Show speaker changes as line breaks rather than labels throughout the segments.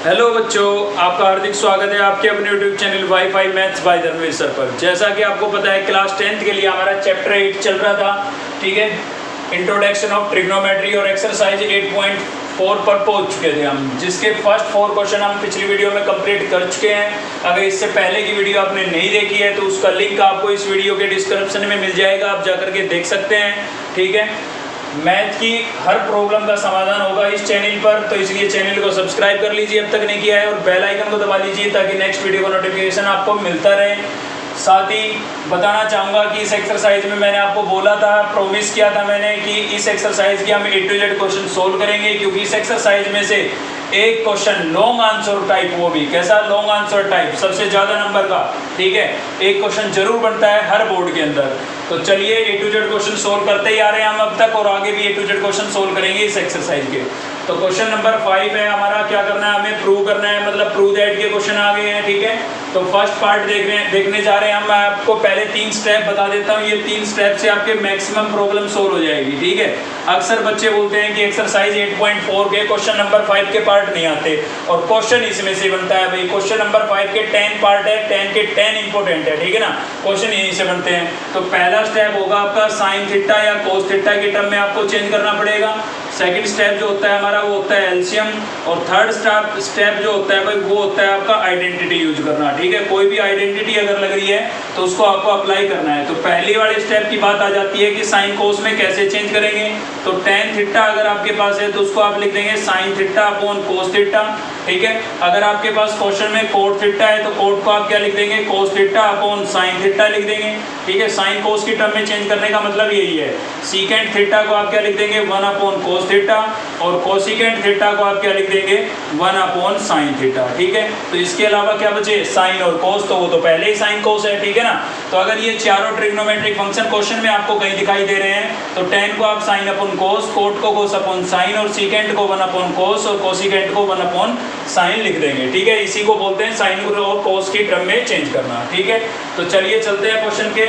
Hello बच्चों, आपका हार्दिक स्वागत है आपके अपने YouTube channel WiFi maths by Dharmveer sir पर। जैसा कि आपको पता है क्लास 10th के लिए हमारा चैप्टर 8 चल रहा था, ठीक है। इंट्रोडक्शन ऑफ ट्रिग्नोमेट्री और एक्सरसाइज 8.4 पर पहुंच चुके थे हम, जिसके फर्स्ट 4 क्वेश्चन हम पिछली वीडियो में कंप्लीट कर चुके हैं। अगर इससे पहले की वीडियो आपने नहीं देखी है तो उसका लिंक आपको इस वीडियो के डिस्क्रिप्शन में मिल जाएगा, आप जाकर के देख सकते हैं, ठीक है। मैथ की हर प्रॉब्लम का समाधान होगा इस चैनल पर, तो इसलिए चैनल को सब्सक्राइब कर लीजिए अब तक नहीं किया है, और बेल आइकन को दबा लीजिए ताकि नेक्स्ट वीडियो का नोटिफिकेशन आपको मिलता रहे। साथ ही बताना चाहूँगा कि इस एक्सरसाइज में मैंने आपको बोला था, प्रॉमिस किया था मैंने कि इस एक्सरसाइज की हम A to Z question solve करेंगे, क्योंकि इस एक्सरसाइज में से एक क्वेश्चन लॉन्ग आंसर टाइप, वो भी कैसा लॉन्ग आंसर टाइप, सबसे ज़्यादा नंबर का, ठीक है, एक क्वेश्चन जरूर बनता है हर बोर्ड के अंदर। तो चलिए A to Z question solve करते ही आ रहे हैं हम अब तक, और आगे भी A to Z question solve करेंगे इस एक्सरसाइज के। तो क्वेश्चन नंबर 5 है हमारा, क्या करना है हमें, प्रूव करना है, मतलब प्रूव दैट के क्वेश्चन आ गए हैं, ठीक है। तो फर्स्ट पार्ट देखने जा रहे हैं हम। मैं आपको पहले 3 स्टेप बता देता हूँ, ये 3 स्टेप से आपके मैक्सिमम प्रॉब्लम सोल्व हो जाएगी, ठीक है। अक्सर बच्चे बोलते हैं कि एक्सरसाइज 8.4 के क्वेश्चन नंबर 5 के पार्ट नहीं आते, और क्वेश्चन इसमें से बनता है भाई। क्वेश्चन नंबर 5 के 10 पार्ट है, 10 के 10 इंपॉर्टेंट है, ठीक है ना, क्वेश्चन यहीं से बनते हैं। तो पहला स्टेप होगा आपका साइन थीटा या कोस थीटा के टर्म में आपको चेंज करना पड़ेगा। सेकंड स्टेप जो होता है हमारा वो होता है एलसीएम, और थर्ड स्टेप जो होता है भाई वो होता है आपका आइडेंटिटी यूज करना, ठीक है। कोई भी आइडेंटिटी अगर लग रही है तो उसको आपको अप्लाई करना है। तो पहली वाले स्टेप की बात आ जाती है कि साइन कोस में कैसे चेंज करेंगे। तो टेन थीटा अगर आपके पास है तो उसको आप लिख देंगे sine theta upon cos theta, ठीक है। अगर आपके पास क्वेश्चन में कोट थीटा है तो कोट को आप क्या लिख देंगे, cos theta upon sine theta लिख देंगे, ठीक है। साइन कोस की टर्म में चेंज करने का मतलब यही है। सीकेंट थीटा को आप क्या लिख देंगे, 1 अपॉन कोस थीटा, और कोसिकेंट थीटा को आप क्या लिख देंगे, 1 अपॉन साइन थीटा, ठीक है। तो इसके अलावा क्या बचे, साइन और कोस, तो वो तो पहले ही साइन कोस है, ठीक है ना। तो अगर ये चारों ट्रिग्नोमेट्रिक फंक्शन क्वेश्चन में आपको कहीं दिखाई दे रहे हैं तो टेन को आप साइन अपॉन कोस, कोट को कोस अपॉन साइन, और सीकेंट को 1 अपॉन कोस, और कोसिकेंट को 1 अपॉन साइन लिख देंगे, ठीक है। इसी को बोलते हैं साइन और कोस की टर्म में चेंज करना, ठीक है। तो चलिए चलते हैं क्वेश्चन के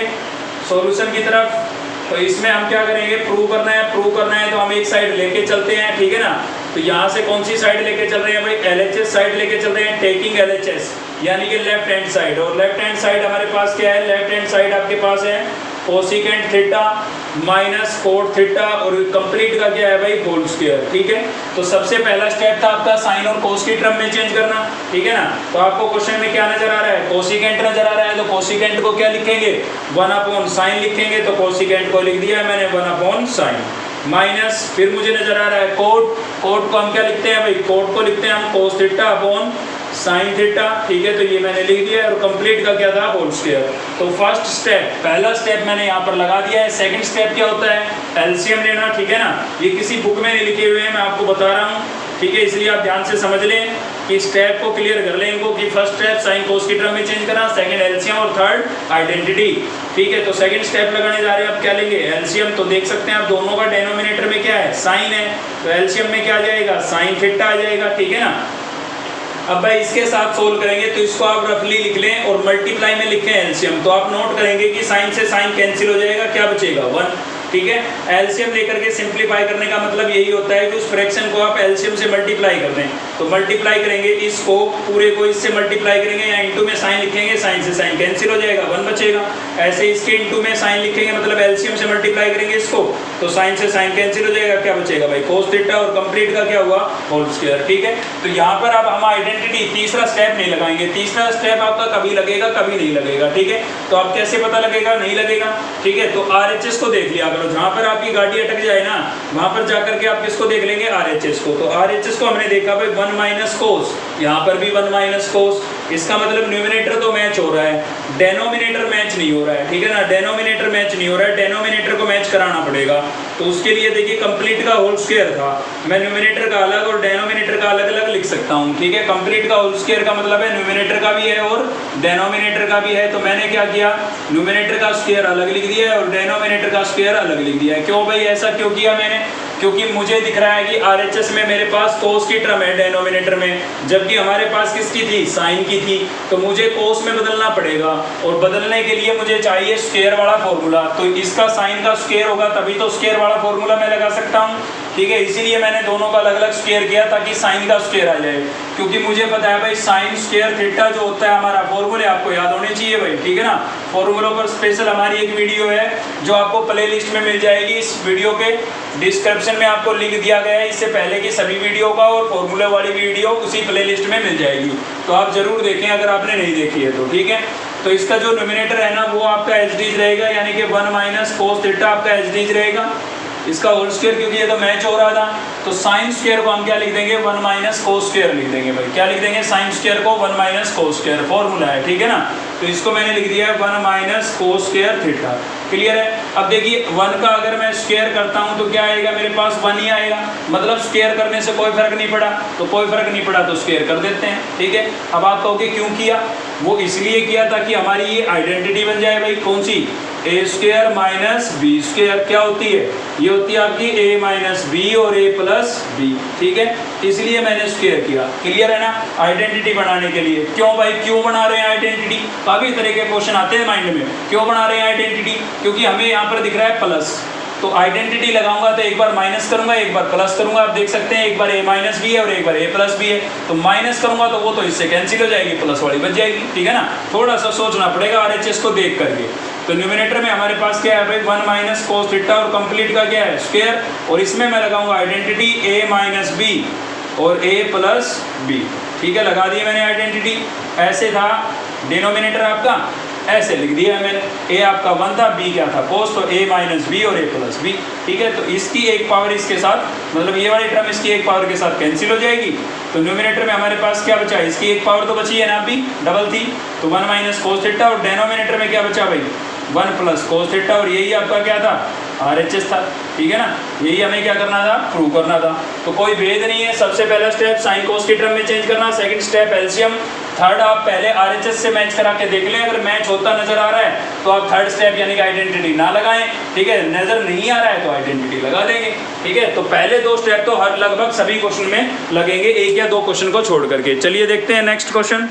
सॉल्यूशन की तरफ। तो इसमें हम क्या करेंगे, प्रूव करना है तो हम एक साइड लेके चलते हैं, ठीक है ना। तो यहाँ से कौन सी साइड लेके चल रहे हैं भाई, LHS साइड लेके चल रहे हैं, टेकिंग LHS यानी कि लेफ्ट हैंड साइड। और लेफ्ट हैंड साइड हमारे पास क्या है, लेफ्ट हैंड साइड आपके पास है cosecant theta minus cot theta, और कंप्लीट का क्या है भाई, होल स्क्वायर, ठीक है। तो सबसे पहला स्टेप था आपका साइन और कोस की टर्म में चेंज करना, ठीक है ना। तो आपको क्वेश्चन में क्या नजर आ रहा है, कोसिकेंट नजर आ रहा है, तो कोसिकेंट को क्या लिखेंगे, 1 अपॉन साइन लिखेंगे। तो कोसिकेंट को लिख दिया है मैंने 1 अपॉन साइन, माइनस फिर मुझे नजर आ रहा है कोट, कोट को हम क्या लिखते हैं भाई, कोट को लिखते हैं हम cos theta upon sine theta, ठीक है। तो ये मैंने लिख दिया, और कंप्लीट का क्या था, होल स्क्वायर। तो फर्स्ट स्टेप, पहला स्टेप मैंने यहाँ पर लगा दिया है। सेकंड स्टेप क्या होता है, एलसीएम लेना, ठीक है ना। ये किसी बुक में नहीं लिखे हुए हैं, मैं आपको बता रहा हूँ, ठीक है। इसलिए आप ध्यान से समझ लें कि स्टेप को क्लियर कर लें इनको, कि फर्स्ट स्टेप साइन कोस की टर्म में चेंज करना, सेकंड एलसीएम, और थर्ड आइडेंटिटी, ठीक है। तो सेकंड स्टेप लगाने जा रहे हैं, आप क्या लेंगे, एलसीएम। तो देख सकते हैं आप दोनों का डेनोमिनेटर में क्या है, साइन है, तो एलसीएम में क्या आ जाएगा, साइन थीटा आ जाएगा, ठीक है ना। अब भाई इसके साथ सोल्व करेंगे तो इसको आप रफली लिख लें और मल्टीप्लाई में लिखें एलसीएम। तो आप नोट करेंगे कि साइन से साइन कैंसिल हो जाएगा, क्या बचेगा, 1, ठीक है। एलसीएम लेकर के सिंप्लीफाई करने का मतलब यही होता है कि उस फ्रैक्शन को आप एलसीएम से मल्टीप्लाई कर दें। तो मल्टीप्लाई करेंगे इसको, पूरे को इससे मल्टीप्लाई करेंगे, या इंटू में साइन लिखेंगे, साइन से साइन कैंसिल हो जाएगा, 1 बचेगा। ऐसे इसके इंटू में साइन लिखेंगे, मतलब एलसीएम से मल्टीप्लाई करेंगे इसको, तो साइन से साइन कैंसिल हो जाएगा, क्या बचेगा भाई, कोस थीटा, और कंप्लीट का क्या हुआ, होल स्क्वायर, ठीक है। तो यहाँ पर अब हम आइडेंटिटी तीसरा स्टेप नहीं लगाएंगे, तीसरा स्टेप आपका कभी लगेगा कभी नहीं लगेगा, ठीक है। तो आप कैसे पता लगेगा, नहीं लगेगा, ठीक है। तो RHS को देख लिया, जहाँ पर आपकी गाड़ी अटक जाए ना, वहां पर जाकर के आप किसको देख लेंगे, RHS को। तो RHS को हमने देखा भाई 1 माइनस कोस, यहाँ पर भी 1 माइनस कोस, इसका मतलब न्यूमिनेटर तो मैच हो रहा है, डेनोमिनेटर मैच नहीं हो रहा है, ठीक है ना। डेनोमिनेटर मैच नहीं हो रहा है, डेनोमिनेटर को मैच कराना पड़ेगा। तो उसके लिए देखिए कंप्लीट का होल स्क्वायर था, मैं न्यूमिनेटर का अलग और डेनोमिनेटर का अलग अलग लिख सकता हूँ, ठीक है। कंप्लीट का होल स्क्वायर का मतलब है न्यूमिनेटर का भी है और डेनोमिनेटर का भी है। तो मैंने क्या किया, न्यूमिनेटर का स्क्वायर अलग लिख दिया है और डेनोमिनेटर का स्क्वायर अलग लिख दिया है। क्यों भाई ऐसा क्यों किया मैंने, क्योंकि मुझे दिख रहा है कि RHS में मेरे पास कोस की टर्म है डेनोमिनेटर में, जबकि हमारे पास किसकी थी, साइन की थी। तो मुझे कोस में बदलना पड़ेगा, और बदलने के लिए मुझे चाहिए स्क्वायर वाला फॉर्मूला। तो इसका साइन का स्क्वायर होगा तभी तो स्क्वायर वाला फॉर्मूला मैं लगा सकता हूँ। ठीक है, इसीलिए मैंने दोनों का अलग अलग स्क्वायर किया ताकि साइन का स्क्वायर आ जाए, क्योंकि मुझे पता है भाई साइन स्क्वायर थीटा जो होता है हमारा फॉर्मूले आपको याद होने चाहिए भाई, ठीक है ना। फॉर्मूलों पर स्पेशल हमारी एक वीडियो है जो आपको प्ले लिस्ट में मिल जाएगी, इस वीडियो के डिस्क्रिप्शन में आपको लिंक दिया गया है, इससे पहले की सभी वीडियो का और फॉर्मूले वाली वीडियो उसी प्ले लिस्ट में मिल जाएगी, तो आप जरूर देखें अगर आपने नहीं देखी है तो, ठीक है। तो इसका जो न्यूमरेटर है ना वो आपका एच डीज रहेगा, यानी कि 1 माइनस कोस थीटा आपका एच डीज रहेगा, इसका होल स्क्वायर, क्योंकि ये तो मैच हो रहा था, तो साइन स्क्वायर को हम क्या लिख देंगे 1 माइनस कोस स्क्वायर लिख देंगे भाई, क्या लिख देंगे साइन स्क्वायर को 1 माइनस कोस स्क्वायर, फॉर्मूला है, ठीक है ना। तो इसको मैंने लिख दिया है 1 माइनस कोस स्क्वायर थीटा, क्लियर है। अब देखिए 1 का अगर मैं स्क्वायर करता हूँ तो क्या आएगा मेरे पास 1 ही आएगा, मतलब स्क्वायर करने से कोई फर्क नहीं पड़ा, तो कोई फर्क नहीं पड़ा तो स्क्वायर कर देते हैं, ठीक है। अब आप कहोगे क्यों किया, वो इसलिए किया ताकि हमारी ये आइडेंटिटी बन जाए भाई, कौन सी, ए स्क्वायर माइनस बी स्क्वायर, क्या होती है, ये होती है आपकी ए माइनस बी और ए प्लस बी, ठीक है, इसलिए मैंने स्क्वायर किया, क्लियर है ना, आइडेंटिटी बनाने के लिए। क्यों भाई, क्यों बना रहे हैं आइडेंटिटी, काफ़ी तरह के क्वेश्चन आते हैं माइंड में, क्यों बना रहे हैं आइडेंटिटी, क्योंकि हमें यहाँ पर दिख रहा है प्लस, तो आइडेंटिटी लगाऊंगा तो एक बार माइनस करूंगा एक बार प्लस करूंगा, आप देख सकते हैं एक बार ए माइनस भी है और एक बार ए प्लस भी है, तो माइनस करूंगा तो वो तो इससे कैंसिल हो जाएगी, प्लस वाली बच जाएगी, ठीक है ना। थोड़ा सा सोचना पड़ेगा आरएचएस को देख करके। तो न्यूमरेटर में हमारे पास क्या है भाई 1 माइनस कोस थीटा और कंप्लीट का क्या है स्क्वायर, और इसमें मैं लगाऊंगा आइडेंटिटी ए माइनस बी और ए प्लस बी, ठीक है, लगा दिए मैंने आइडेंटिटी। ऐसे था डिनोमिनेटर आपका, ऐसे लिख दिया है मैंने, ए आपका 1 था, बी क्या था कोस, तो ए माइनस बी और ए प्लस बी, ठीक है। तो इसकी एक पावर इसके साथ, मतलब ये वाली टर्म इसकी एक पावर के साथ कैंसिल हो जाएगी, तो न्यूमरेटर में हमारे पास क्या बचा, इसकी एक पावर तो बची है ना अभी, डबल थी, तो 1 माइनस कोस थीटा, और डेनोमिनेटर में क्या बचा भाई 1 प्लस कोस थीटा, और यही आपका क्या था आरएचएस था, ठीक है ना। यही हमें क्या करना था, प्रूव करना था, तो कोई भेद नहीं है। सबसे पहला स्टेप साइन कोस की टर्म में चेंज करना, सेकंड स्टेप एलसीएम, थर्ड आप पहले आरएचएस से मैच करा के देख लें, अगर मैच होता नजर आ रहा है तो आप थर्ड स्टेप यानी कि आइडेंटिटी ना लगाएं, ठीक है, नजर नहीं आ रहा है तो आइडेंटिटी लगा देंगे, ठीक है। तो पहले 2 स्टेप तो हर लगभग सभी क्वेश्चन में लगेंगे, 1 या 2 क्वेश्चन को छोड़ करके। चलिए देखते हैं नेक्स्ट क्वेश्चन।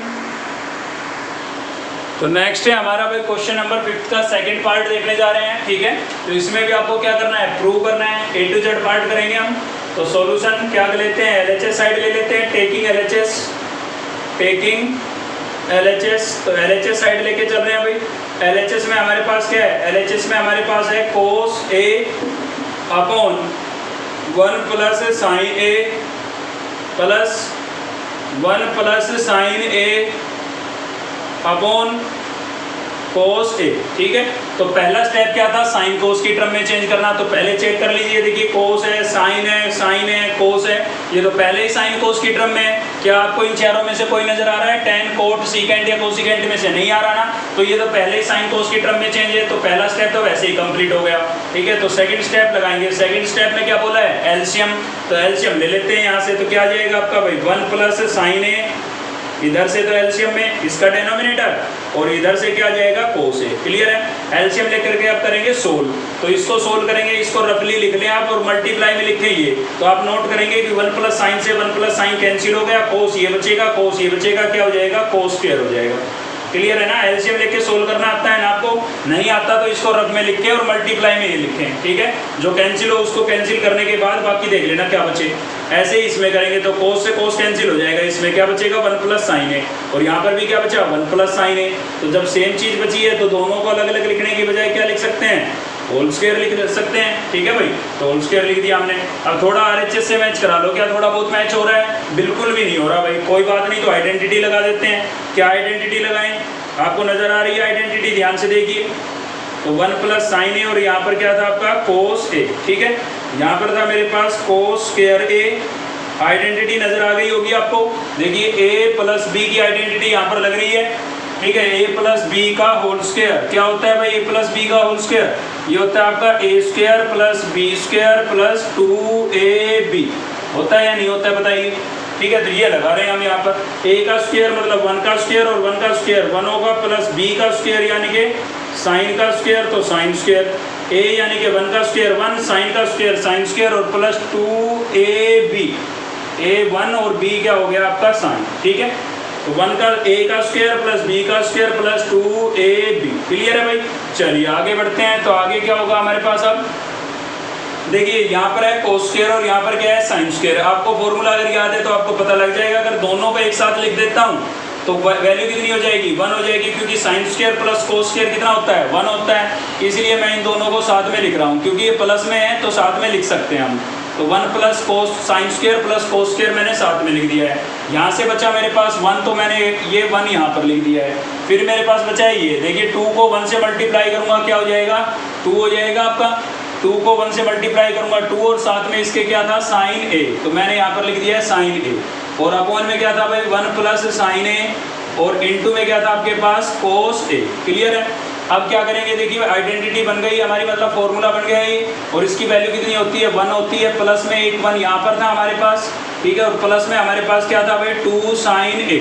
तो नेक्स्ट है हमारा भाई क्वेश्चन नंबर 5 का सेकंड पार्ट देखने जा रहे हैं, ठीक है। तो इसमें भी आपको क्या करना है, प्रूव करना है, ए टू जेड पार्ट करेंगे हम। तो सॉल्यूशन क्या लेते हैं, एलएचएस साइड ले लेते हैं, टेकिंग एलएचएस, तो एलएचएस साइड लेके चल रहे हैं भाई। एलएचएस में हमारे पास क्या है, एलएचएस में हमारे पास है कोस ए अपॉन 1 प्लस साइन ए प्लस 1 प्लस साइन ए अपॉन कोस ए, ठीक है। तो पहला स्टेप क्या था, साइन कोस की टर्म में चेंज करना, तो पहले चेक कर लीजिए, देखिए कोस है, साइन है, कोस है, ये तो पहले ही साइन कोस की टर्म में है। क्या आपको इन चारों में से कोई नजर आ रहा है, टेन कोट सीकेंट या कोसिकेंट में से नहीं आ रहा ना, तो ये तो पहले ही साइन कोस की टर्म में चेंज है, तो पहला स्टेप तो वैसे ही कंप्लीट हो गया, ठीक है। तो सेकंड स्टेप लगाएंगे, सेकंड स्टेप में क्या बोला है, एलसीएम, तो एलसीएम ले लेते हैं यहाँ से, तो क्या आ जाएगा आपका भाई 1 प्लस साइन ए, इधर से तो एलसीएम में इसका डेनोमिनेटर, और इधर से क्या जाएगा कोस ए, क्लियर है। एलसीएम लेकर के आप करेंगे सोल्व, तो इसको सोल्व करेंगे, इसको रफली लिख लें आप और मल्टीप्लाई में लिखें ये, तो आप नोट करेंगे कि 1 प्लस साइन से 1 प्लस साइन कैंसिल हो गया, कोस ये बचेगा, कोस ये बचेगा, क्या हो जाएगा कोस स्क्वायर हो जाएगा, क्लियर है ना। एलसीएम लेके सोल्व करना आता है ना आपको, नहीं आता तो इसको रफ में लिखें और मल्टीप्लाई में ये लिखें, ठीक है। जो कैंसिल हो उसको कैंसिल करने के बाद बाकी देख लेना क्या बचे। ऐसे ही इसमें करेंगे तो कोस से कोस कैंसिल हो जाएगा, इसमें क्या बचेगा 1 प्लस साइन है, और यहाँ पर भी क्या बचा 1 प्लस साइन है। तो जब सेम चीज़ बची है तो दोनों को अलग अलग लिखने की बजाय क्या लिख सकते हैं, होल स्क्वायर लिख सकते हैं, ठीक है भाई। तो होल स्क्वायर लिख दिया हमने। अब थोड़ा आरएचएस से मैच करा लो, क्या थोड़ा बहुत मैच हो रहा है, बिल्कुल भी नहीं हो रहा भाई, कोई बात नहीं, तो आइडेंटिटी लगा देते हैं। क्या आइडेंटिटी लगाएं, आपको नजर आ रही है आइडेंटिटी, ध्यान से देखिए। तो 1 प्लस साइन ए और यहाँ पर क्या था आपका कोस ए, ठीक है। यहाँ पर था मेरे पास कोस स्क्वायर ए, आइडेंटिटी नजर आ गई होगी आपको, देखिए ए प्लस बी की आइडेंटिटी यहाँ पर लग रही है, ठीक है। ए प्लस बी का होल स्क्वायर क्या होता है भाई, ए प्लस बी का होल स्क्वायर ये होता है आपका A square plus B square plus 2ab होता है या नहीं होता है बताइए, ठीक है। तो ये लगा रहे हैं हम यहाँ पर, ए का स्क्वायर मतलब 1 का स्क्वायर और 1 का स्क्वायर 1 होगा, प्लस बी का स्क्वायर यानी कि साइन का स्क्वायर तो साइन स्क्वायर, ए यानी कि 1 का स्क्वायर 1, साइन का स्क्वायर साइन स्क्वायर और प्लस 2ab, ए 1 और बी क्या हो गया आपका साइन, ठीक है। तो 1 का ए का स्क्वायर प्लस बी का स्क्वायर प्लस 2ab, क्लियर है भाई। चलिए आगे बढ़ते हैं, तो आगे क्या होगा हमारे पास अब देखिए यहाँ पर है कोस स्क्वायर और यहाँ पर क्या है साइन स्क्वायर। आपको फॉर्मूला अगर याद है तो आपको पता लग जाएगा। अगर दोनों को एक साथ लिख देता हूँ तो वैल्यू कितनी हो जाएगी, 1 हो जाएगी, क्योंकि sine square plus cos square कितना होता है, 1 होता है। इसलिए मैं इन दोनों को साथ में लिख रहा हूँ, क्योंकि ये प्लस में है तो साथ में लिख सकते हैं हम। तो 1 plus cos sine square plus cos square मैंने साथ में लिख दिया है। यहाँ से बचा मेरे पास 1, तो मैंने ये 1 यहाँ पर लिख दिया है। फिर मेरे पास बचा है ये, देखिए 2 को 1 से मल्टीप्लाई करूँगा क्या हो जाएगा, 2 हो जाएगा आपका। 2 को 1 से मल्टीप्लाई करूँगा 2, और साथ में इसके क्या था साइन ए, तो मैंने यहाँ पर लिख दिया है साइन ए। और अपॉन में क्या था भाई 1 प्लस साइन ए, और इनटू में क्या था आपके पास कोस ए। क्लियर है। अब क्या करेंगे, देखिए आइडेंटिटी बन गई हमारी, मतलब फॉर्मूला बन गया ये। और इसकी वैल्यू कितनी होती है, 1 होती है। प्लस में एक 1 यहाँ पर था हमारे पास, ठीक है, और प्लस में हमारे पास क्या था भाई 2 साइन ए।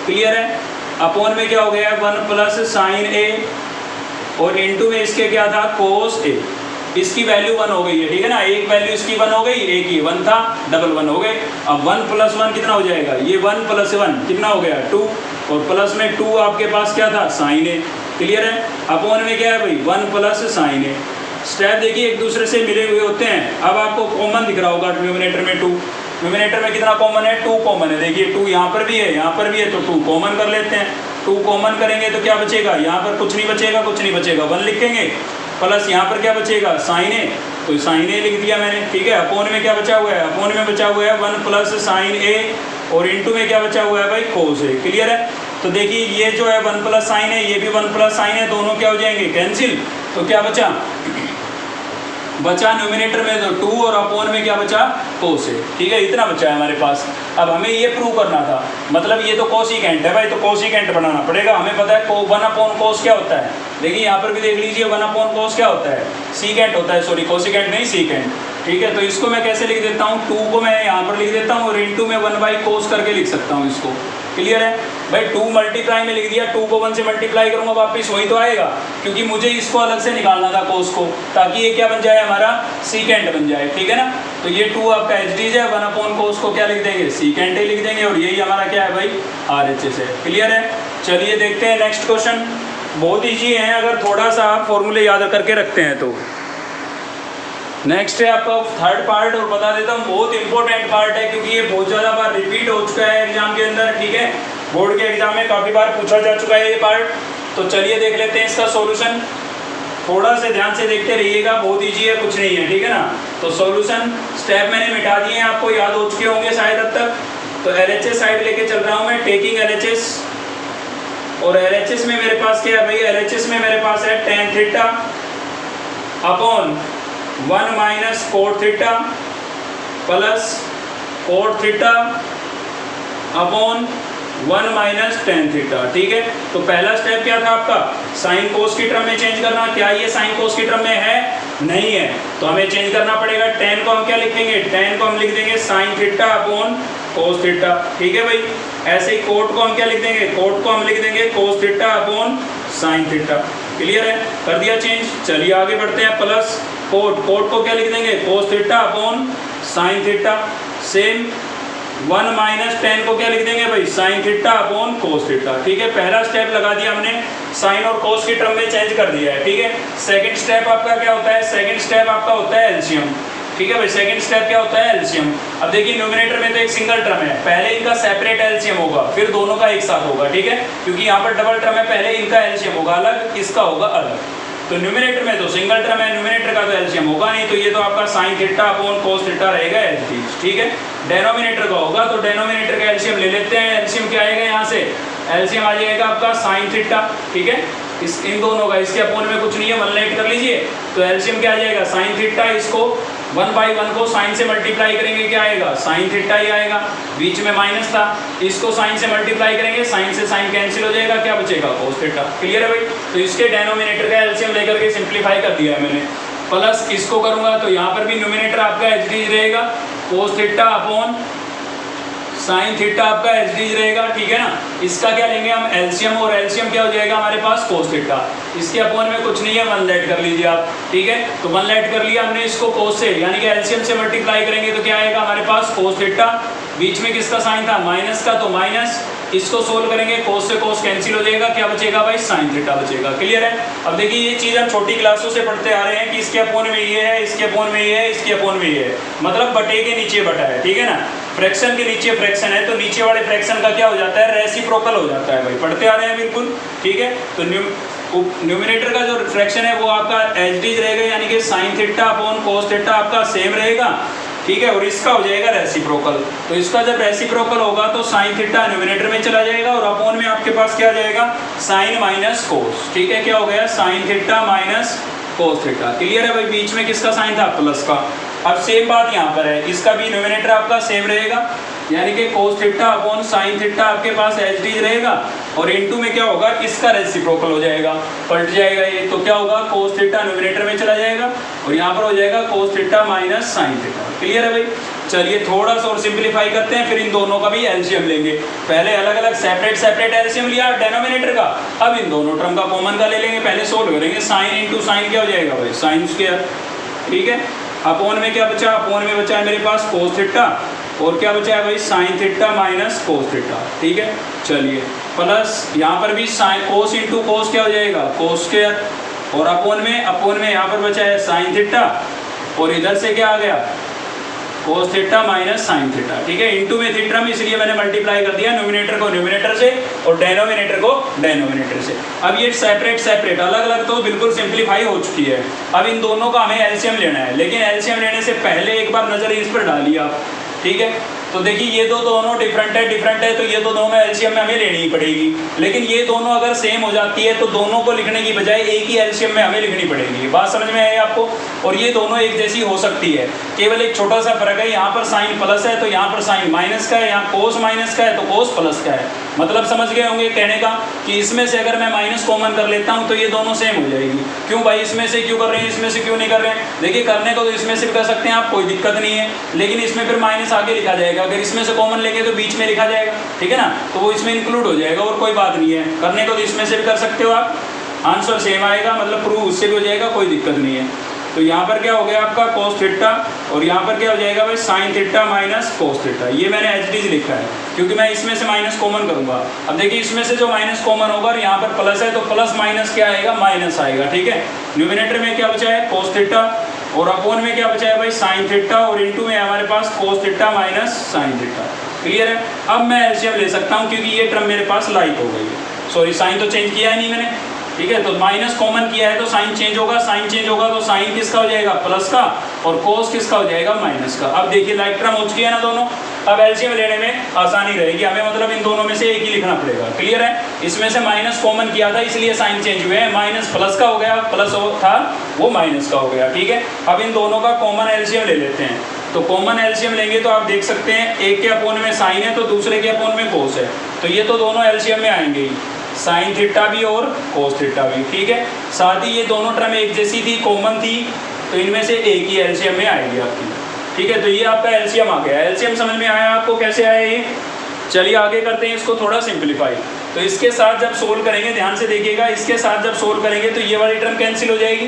क्लियर है। अपॉन में क्या हो गया 1 प्लस साइन ए, और इनटू में इसके क्या था कोस ए। इसकी वैल्यू 1 हो गई है, ठीक है ना। एक वैल्यू इसकी 1 हो गई, एक ही 1 था, डबल 1 हो गए। अब 1 प्लस 1 कितना हो जाएगा, ये 1 प्लस 1 कितना हो गया 2, और प्लस में 2 आपके पास क्या था साइन ए। क्लियर है। अपॉन में क्या है भाई 1 प्लस साइन ए। स्टेप देखिए एक दूसरे से मिले हुए होते हैं। अब आपको कॉमन दिख रहा होगा न्यूमरेटर में 2, न्यूमरेटर में कितना कॉमन है, 2 कॉमन है। देखिए 2 यहाँ पर भी है, यहाँ पर भी है, तो 2 कॉमन कर लेते हैं। 2 कॉमन करेंगे तो क्या बचेगा, यहाँ पर कुछ नहीं बचेगा, कुछ नहीं बचेगा, 1 लिखेंगे। प्लस यहाँ पर क्या बचेगा साइन ए, तो साइन ए लिख दिया मैंने, ठीक है। अपॉन में क्या बचा हुआ है, अपॉन में बचा हुआ है 1 प्लस साइन ए, और इनटू में क्या बचा हुआ है भाई कोस ए। क्लियर है। तो देखिए ये जो है 1 प्लस साइन है, ये भी 1 प्लस साइन है, दोनों क्या हो जाएंगे कैंसिल। तो क्या बचा, बचा न्यूमिनेटर में तो 2, और अपॉन में क्या बचा कोस है, ठीक है। इतना बचा है हमारे पास। अब हमें ये प्रूव करना था, मतलब ये तो कोसिकेंट है भाई, तो कोसिकेंट बनाना पड़ेगा। हमें पता है 1 अपॉन कोस क्या होता है। देखिए यहाँ पर भी देख लीजिए 1 अपॉन कोस क्या होता है, सीकेंट होता है, सॉरी कोसिकेंट नहीं सीकेंट, ठीक है। तो इसको मैं कैसे लिख देता हूँ, 2 को मैं यहाँ पर लिख देता हूँ, और इनटू में 1 बाई कोस करके लिख सकता हूँ इसको। क्लियर है भाई। 2 मल्टीप्लाई में लिख दिया, 2 को 1 से मल्टीप्लाई करूँगा वापिस वही तो आएगा, क्योंकि मुझे इसको अलग से निकालना था कोस को, ताकि ये क्या बन जाए हमारा सीकेंट बन जाए, ठीक है ना। तो ये 2 आपका एच डी है, 1 अपॉन कोस को क्या लिख देंगे सीकेंट ही लिख देंगे, और यही हमारा क्या है भाई आर एच एस है। क्लियर है। चलिए देखते हैं नेक्स्ट क्वेश्चन। बहुत ईजी है अगर थोड़ा सा आप फॉर्मूले याद करके रखते हैं तो। नेक्स्ट है आपका 3rd पार्ट, और बता देता हूँ बहुत इंपॉर्टेंट पार्ट है, क्योंकि ये बहुत ज़्यादा बार रिपीट हो चुका है एग्जाम के अंदर, ठीक है। बोर्ड के एग्जाम में काफ़ी बार पूछा जा चुका है ये पार्ट। तो चलिए देख लेते हैं इसका सॉल्यूशन। थोड़ा से ध्यान से देखते रहिएगा, बहुत ईजी है, कुछ नहीं है, ठीक है ना। तो सॉल्यूशन स्टेप मैंने मिटा दिए हैं, आपको याद हो चुके होंगे शायद अब तक। तो LHS साइड लेके चल रहा हूँ मैं, टेकिंग LHS, और LHS में मेरे पास क्या है भाई, LHS में मेरे पास है tan theta upon 1 minus cot theta plus cot theta upon 1 minus tan theta, ठीक है। तो पहला स्टेप क्या था आपका, साइन कोस की टर्म में चेंज करना। क्या ये साइन कोस की टर्म में है, नहीं है, तो हमें चेंज करना पड़ेगा। tan को हम क्या लिखेंगे, tan को हम लिख देंगे sine theta upon cos theta, ठीक है भाई। ऐसे ही कोट को हम क्या लिख देंगे, कोट को हम लिख देंगे cos theta upon sine theta. Clear है, कर दिया चेंज। चलिए आगे बढ़ते हैं। प्लस कोट, कोट को क्या लिख देंगे cos theta upon sine theta. Same 1 minus tan को क्या लिख देंगे भाई sine theta upon cos theta, ठीक है। पहला स्टेप लगा दिया हमने, साइन और कोस की टर्म में चेंज कर दिया है, ठीक है। सेकंड स्टेप आपका क्या होता है, सेकंड स्टेप आपका होता है एलसीएम, ठीक है भाई। सेकंड स्टेप क्या होता है एलसीएम। अब देखिए न्यूमरेटर में तो एक सिंगल टर्म है, पहले इनका सेपरेट एलसीएम होगा, फिर दोनों का एक साथ होगा, ठीक है। क्योंकि यहाँ पर डबल टर्म है, पहले इनका एलसीएम होगा अलग, इसका होगा अलग। तो न्यूमरेटर में तो सिंगल टर्म है, न्यूमरेटर का तो एलसीएम होगा नहीं, तो ये तो आपका sine theta upon cos theta रहेगा एलसीएम, ठीक है। डेनोमिनेटर का होगा, तो डेनोमिनेटर का एलसीएम ले लेते हैं। एलसीएम क्या आएगा यहाँ से, एलसीएम आ जाएगा आपका साइन थीटा, ठीक है। इस इन दोनों का, इसके अपॉन में कुछ नहीं है, 1 लाइट कर लीजिए। तो एलसीएम क्या आ जाएगा साइन थीटा, इसको 1 बाई 1 को साइन से मल्टीप्लाई करेंगे, क्या आएगा साइन थीटा ही आएगा। बीच में माइनस था, इसको साइन से मल्टीप्लाई करेंगे, साइन से साइन कैंसिल हो जाएगा, क्या बचेगा कोस थीटा। क्लियर है भाई। तो इसके डेनोमिनेटर का एलसीएम लेकर के सिंप्लीफाई कर दिया है मैंने। प्लस इसको करूंगा तो यहाँ पर भी न्यूमिनेटर आपका एच डी रहेगा, cos theta upon sine theta आपका एच डी रहेगा, ठीक है ना। इसका क्या लेंगे हम एलसीएम, और एलसीएम क्या हो जाएगा हमारे पास कोस थीटा। इसके अपॉन में कुछ नहीं है, 1 लाइट कर लीजिए आप, ठीक है। तो 1 लाइट कर लिया हमने इसको कोस से, यानी कि एलसीएम से मल्टीप्लाई करेंगे तो क्या आएगा हमारे पास कोस थीटा बीच में किसका साइन था, माइनस का, तो माइनस, इसको सोल्व करेंगे, कोस से कोस कैंसिल हो जाएगा, क्या बचेगा भाई, साइन थीटा बचेगा। क्लियर है। अब देखिए ये चीज़ हम छोटी क्लासों से पढ़ते आ रहे हैं कि इसके अपोन में ये है, इसके अपोन में ये है, इसके अपोन में ये है, मतलब बटे के नीचे बटा है, ठीक है ना। फ्रैक्शन के नीचे फ्रैक्शन है तो नीचे वाले फ्रैक्शन का क्या हो जाता है, रेसिप्रोकल हो जाता है भाई, पढ़ते आ रहे हैं बिल्कुल, ठीक है। तो न्यूमिनेटर का जो फ्रैक्शन है वो आपका एच डी रहेगा, यानी कि sine theta upon cos theta आपका सेम रहेगा, ठीक है। और इसका हो जाएगा रेसिप्रोकल, तो इसका जब रेसिप्रोकल होगा तो साइन थीटा न्यूमिनेटर में चला जाएगा और अपॉन में आपके पास क्या आ जाएगा, साइन माइनस कोस, ठीक है। क्या हो गया, sine theta minus cos theta. Clear है भाई। बीच में किसका साइन था, प्लस का। अब सेम बात यहाँ पर है, इसका भी न्यूमिनेटर आपका सेम रहेगा, यानी कि cos theta upon sine theta आपके पास एच डी रहेगा और इनटू में क्या होगा, इसका रेसिप्रोकल हो जाएगा, पलट जाएगा ये, तो क्या होगा, कोस थीटा न्यूमिनेटर में चला जाएगा और यहाँ पर हो जाएगा कोस theta minus sine theta. Clear है भाई। चलिए थोड़ा सा और सिंप्लीफाई करते हैं, फिर इन दोनों का भी एलसीएम लेंगे। पहले अलग अलग सेपरेट एलसीएम लिया डेनोमिनेटर का, अब इन दोनों टर्म का कॉमन का ले लेंगे, पहले सोल्व करेंगे। साइन इंटू साइन क्या हो जाएगा भाई, साइन स्क्वायर, ठीक है। अपोन में क्या बचा, अपोन में बचा है मेरे पास कोस थीटा और क्या बचा है भाई, sine theta minus cos theta, ठीक है। चलिए प्लस यहाँ पर भी साइन कोस इंटू कोस क्या हो जाएगा, कोस स्क्वायर, और अपोन में यहाँ पर बचा है साइन थीटा और इधर से क्या आ गया, कोस थीटा माइनस साइन थीटा, ठीक है। इंटू में थीटा में, इसलिए मैंने मल्टीप्लाई कर दिया न्यूमिनेटर को न्यूमिनेटर से और डेनोमिनेटर को डेनोमिनेटर से। अब ये सेपरेट अलग अलग तो बिल्कुल सिंप्लीफाई हो चुकी है। अब इन दोनों का हमें एलसीएम लेना है, लेकिन एलसीएम लेने से पहले एक बार नजर इस पर डालिए आप, ठीक है। तो देखिए ये दोनों डिफरेंट है तो ये दोनों एलसीएम में हमें लेनी ही पड़ेगी, लेकिन ये दोनों अगर सेम हो जाती है तो दोनों को लिखने की बजाय एक ही एलसीएम में हमें लिखनी पड़ेगी। बात समझ में आई आपको। और ये दोनों एक जैसी हो सकती है, केवल एक छोटा सा फर्क है, यहाँ पर साइन प्लस है तो यहाँ पर साइन माइनस का है, यहाँ कोस माइनस का है तो कोस प्लस का है। मतलब समझ गए होंगे कहने का कि इसमें से अगर मैं माइनस कॉमन कर लेता हूँ तो ये दोनों सेम हो जाएगी। क्यों भाई, इसमें से क्यों कर रहे हैं, इसमें से क्यों नहीं कर रहे हैं। देखिए करने को तो इसमें से कर सकते हैं आप, कोई दिक्कत नहीं है, लेकिन इसमें फिर माइनस आगे लिखा जाएगा, अगर इसमें से कॉमन लेंगे तो बीच में लिखा जाएगा, ठीक है ना, तो वो इसमें इंक्लूड हो जाएगा और कोई बात नहीं है। करने को तो इसमें से भी कर सकते हो आप, आंसर सेम आएगा, मतलब प्रूव उससे भी हो जाएगा, कोई दिक्कत नहीं है। तो यहाँ पर क्या हो गया आपका कोस थीटा और यहाँ पर क्या हो जाएगा भाई, sine theta minus cos theta. ये मैंने एच डी लिखा है क्योंकि मैं इसमें से माइनस कॉमन करूंगा। अब देखिए इसमें से जो माइनस कॉमन होगा और यहाँ पर प्लस है तो प्लस माइनस क्या आएगा, माइनस आएगा, ठीक है। न्यूमिनेटर में क्या बचा है, कोस थीटा और अपोन में क्या बचा है भाई, साइन थीटा और इंटू में हमारे पास cos theta minus sine theta. Clear है। अब मैं एलसीएम ले सकता हूँ क्योंकि ये टर्म मेरे पास लाइक हो गई है। सॉरी साइन तो चेंज किया है नहीं मैंने, ठीक है। तो माइनस कॉमन किया है तो साइन चेंज होगा, साइन चेंज होगा तो साइन किसका हो जाएगा, प्लस का, और कोस किसका हो जाएगा, माइनस का। अब देखिए लाइक टर्म हो चुकी है ना दोनों। अब एलसीएम लेने में आसानी रहेगी हमें, मतलब इन दोनों में से एक ही लिखना पड़ेगा। क्लियर है। इसमें से माइनस कॉमन किया था इसलिए साइन चेंज हुए हैं, माइनस प्लस का हो गया, प्लस था वो माइनस का हो गया, ठीक है। अब इन दोनों का कॉमन एलसीएम ले लेते हैं। तो कॉमन एलसीएम लेंगे तो आप देख सकते हैं एक के अपोन में साइन है तो दूसरे के अपोन में कोस है, तो ये तो दोनों एलसीएम में आएंगे ही, साइन थीटा भी और कोस थीटा भी, ठीक है। साथ ही ये दोनों टर्म एक जैसी थी, कॉमन थी, तो इनमें से एक ही एलसीएम में आएगी आपकी, ठीक है। तो ये आपका एलसीएम आ गया। एलसीएम समझ में आया आपको कैसे आया ये। चलिए आगे करते हैं इसको थोड़ा सिंप्लीफाई। तो इसके साथ जब सोल्व करेंगे, ध्यान से देखिएगा, इसके साथ जब सोल्व करेंगे तो ये वाली टर्म कैंसिल हो जाएगी,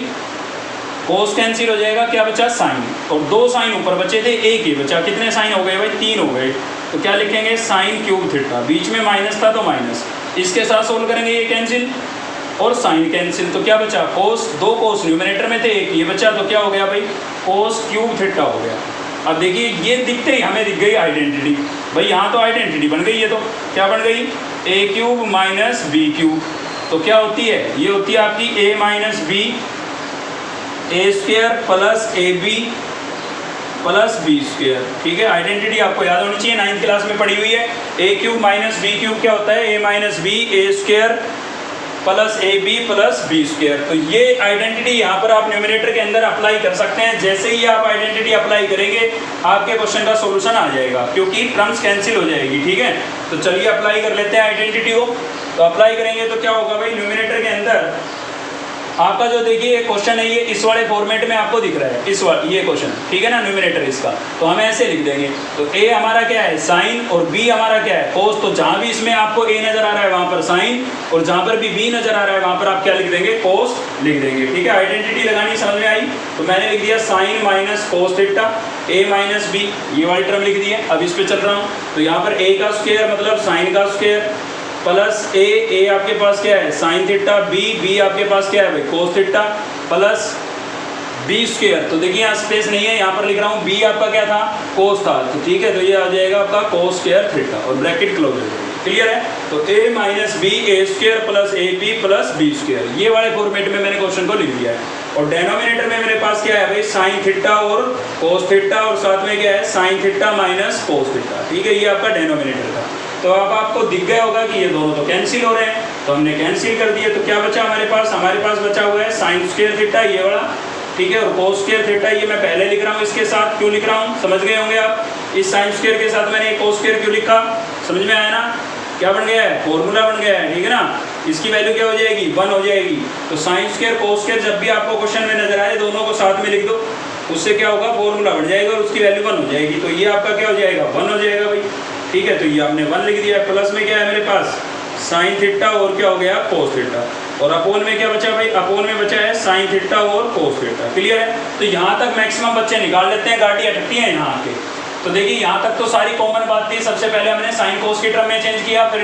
कोस कैंसिल हो जाएगा, क्या बचा, साइन, और दो साइन ऊपर बचे थे, एक ही बचा। कितने साइन हो गए भाई, 3 हो गए। तो क्या लिखेंगे, साइन क्यूब थीटा, बीच में माइनस था तो माइनस, इसके साथ सोल्व करेंगे ये कैंसिल और साइन कैंसिल, तो क्या बचा, कोस, 2 कोस न्यूमिनेटर में थे, एक ये बचा, तो क्या हो गया भाई, कोस क्यूब थीटा हो गया। अब देखिए ये दिखते ही हमें दिख गई आइडेंटिटी, भाई यहाँ तो आइडेंटिटी बन गई है, तो क्या बन गई, A cube minus B cube. तो क्या होती है, ये होती है आपकी A minus B A square plus A B plus B square, ठीक है। आइडेंटिटी आपको याद होनी चाहिए, 9th क्लास में पढ़ी हुई है। A cube minus B cube क्या होता है, A minus B A square plus A B plus B square. तो ये आइडेंटिटी यहाँ पर आप न्यूमिनेटर के अंदर अप्लाई कर सकते हैं। जैसे ही आप आइडेंटिटी अप्लाई करेंगे आपके क्वेश्चन का सोल्यूशन आ जाएगा, क्योंकि टर्म्स कैंसिल हो जाएगी, ठीक है। तो चलिए अप्लाई कर लेते हैं आइडेंटिटी को। तो अप्लाई करेंगे तो क्या होगा भाई, न्यूमिनेटर के अंदर आपका जो देखिए क्वेश्चन है ये इस वाले फॉर्मेट में आपको दिख रहा है, इस वाले ये क्वेश्चन, ठीक है ना, न्यूमिनेटर इसका। तो हम ऐसे लिख देंगे, तो ए हमारा क्या है, साइन, और बी हमारा क्या है, कोस। तो जहाँ भी इसमें आपको ए नजर आ रहा है वहाँ पर साइन, और जहाँ पर भी बी नजर आ रहा है वहाँ पर आप क्या लिख देंगे, कोस लिख देंगे, ठीक है। आइडेंटिटी लगानी समझ में आई। तो मैंने लिख दिया साइन माइनस कोस थीटा, ए माइनस बी, ये वाली टर्म लिख दी है। अब इस पे चल रहा हूँ, तो यहाँ पर ए का स्क्वायर मतलब साइन का स्क्वायर प्लस ए आपके पास क्या है साइन थीटा, बी आपके पास क्या है भाई cos theta, plus B square. तो देखिए यहाँ स्पेस नहीं है, यहाँ पर लिख रहा हूँ बी आपका क्या था कोस था, तो ठीक है, तो ये आ जाएगा आपका कोस स्क्वायर थीटा और ब्रैकेट क्लोज हो जाएगी। क्लियर है? तो A minus B A square plus A B plus B square, ये वाले फॉर्मेट में मैंने क्वेश्चन को लिख दिया है। और डेनोमिनेटर में मेरे पास क्या है भाई साइन थीटा और कोस थीटा, और साथ में क्या है sine theta minus cos theta. ठीक है, ये आपका डेनोमिनेटर था। तो अब आपको दिख गया होगा कि ये दोनों तो कैंसिल हो रहे हैं, तो हमने कैंसिल कर दिए। तो क्या बचा हमारे पास बचा हुआ है साइन स्क्वायर थीटा ये वाला, ठीक है, और कोस स्क्वायर थीटा ये मैं पहले लिख रहा हूँ इसके साथ। क्यों लिख रहा हूँ समझ गए होंगे आप, इस साइन स्क्वायर के साथ मैंने कोस स्क्वायर क्यों लिखा, समझ में आया ना? क्या बन गया है, फॉर्मूला बन गया है, ठीक है ना। इसकी वैल्यू क्या हो जाएगी 1 हो जाएगी। तो साइन स्क्वायर कोस स्क्वायर जब भी आपको क्वेश्चन में नजर आए दोनों को साथ में लिख दो, उससे क्या होगा फॉर्मूला बन जाएगा और उसकी वैल्यू 1 हो जाएगी। तो ये आपका क्या हो जाएगा 1 हो जाएगा भाई, ठीक है। तो ये आपने 1 लिख दिया, प्लस में क्या है मेरे पास साइन थीटा और क्या हो गया कोस थीटा, और अपोन में क्या बचा भाई, अपोन में बचा है साइन थीटा और कोस थीटा। क्लियर है? तो यहाँ तक मैक्सिमम बच्चे निकाल लेते हैं, गाड़ी अटकती है यहाँ आके। तो देखिए यहाँ तक तो सारी कॉमन बात थी। सबसे पहले हमने साइन कोस की टर्म में चेंज किया, फिर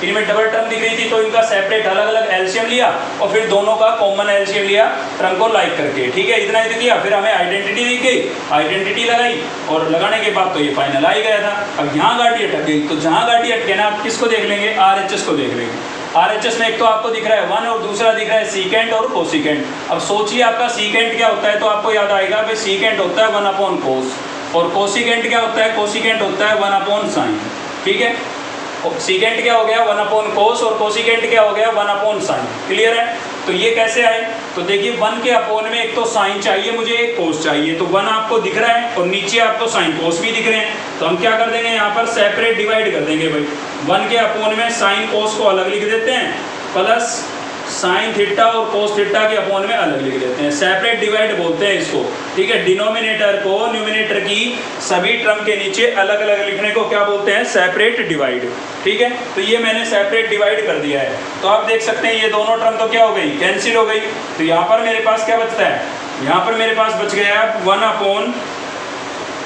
इनमें डबल टर्म दिख रही थी तो इनका सेपरेट अलग अलग एलसीएम लिया, और फिर दोनों का कॉमन एलसीएम लिया टर्म को लाइक करके। ठीक है, इतना ही तो किया। फिर हमें आइडेंटिटी दी गई, आइडेंटिटी लगाई, और लगाने के बाद तो ये फाइनल आ ही गया था। अब यहाँ गाड़ी अटक गई, तो जहाँ गाड़ी अटके ना आप किसको देख लेंगे, RHS को देख लेंगे। RHS में एक तो आपको दिख रहा है 1 और दूसरा दिख रहा है सीकेंट और कोसिकेंट। अब सोचिए आपका सीकेंट क्या होता है, तो आपको याद आएगा भाई सीकेंट होता है 1 अपॉन कोस, और कोसिकेंट क्या होता है, कोसिकेंट होता है 1 अपॉन साइन। ठीक है, सीकेंट क्या हो गया 1 अपॉन कोस, और कोसिकेंट क्या हो गया 1 अपॉन साइन। क्लियर है? तो ये कैसे आए, तो देखिए 1 के अपॉन में एक तो साइन चाहिए मुझे, एक कोस चाहिए। तो 1 आपको दिख रहा है और नीचे आपको साइन कोस भी दिख रहे हैं, तो हम क्या कर देंगे यहाँ पर सेपरेट डिवाइड कर देंगे भाई। 1 के अपॉन में साइन कोस को अलग लिख देते हैं, प्लस साइन थीटा और कोस थीटा के अपॉन में अलग लिख देते हैं, सेपरेट डिवाइड बोलते हैं इसको। ठीक है, डिनोमिनेटर को न्यूमिनेटर की सभी टर्म के नीचे अलग अलग लिखने को क्या बोलते हैं, सेपरेट डिवाइड। ठीक है, तो ये मैंने सेपरेट डिवाइड कर दिया है। तो आप देख सकते हैं ये दोनों टर्म तो क्या हो गई, कैंसिल हो गई। तो यहाँ पर मेरे पास क्या बचता है, यहाँ पर मेरे पास बच गया 1 upon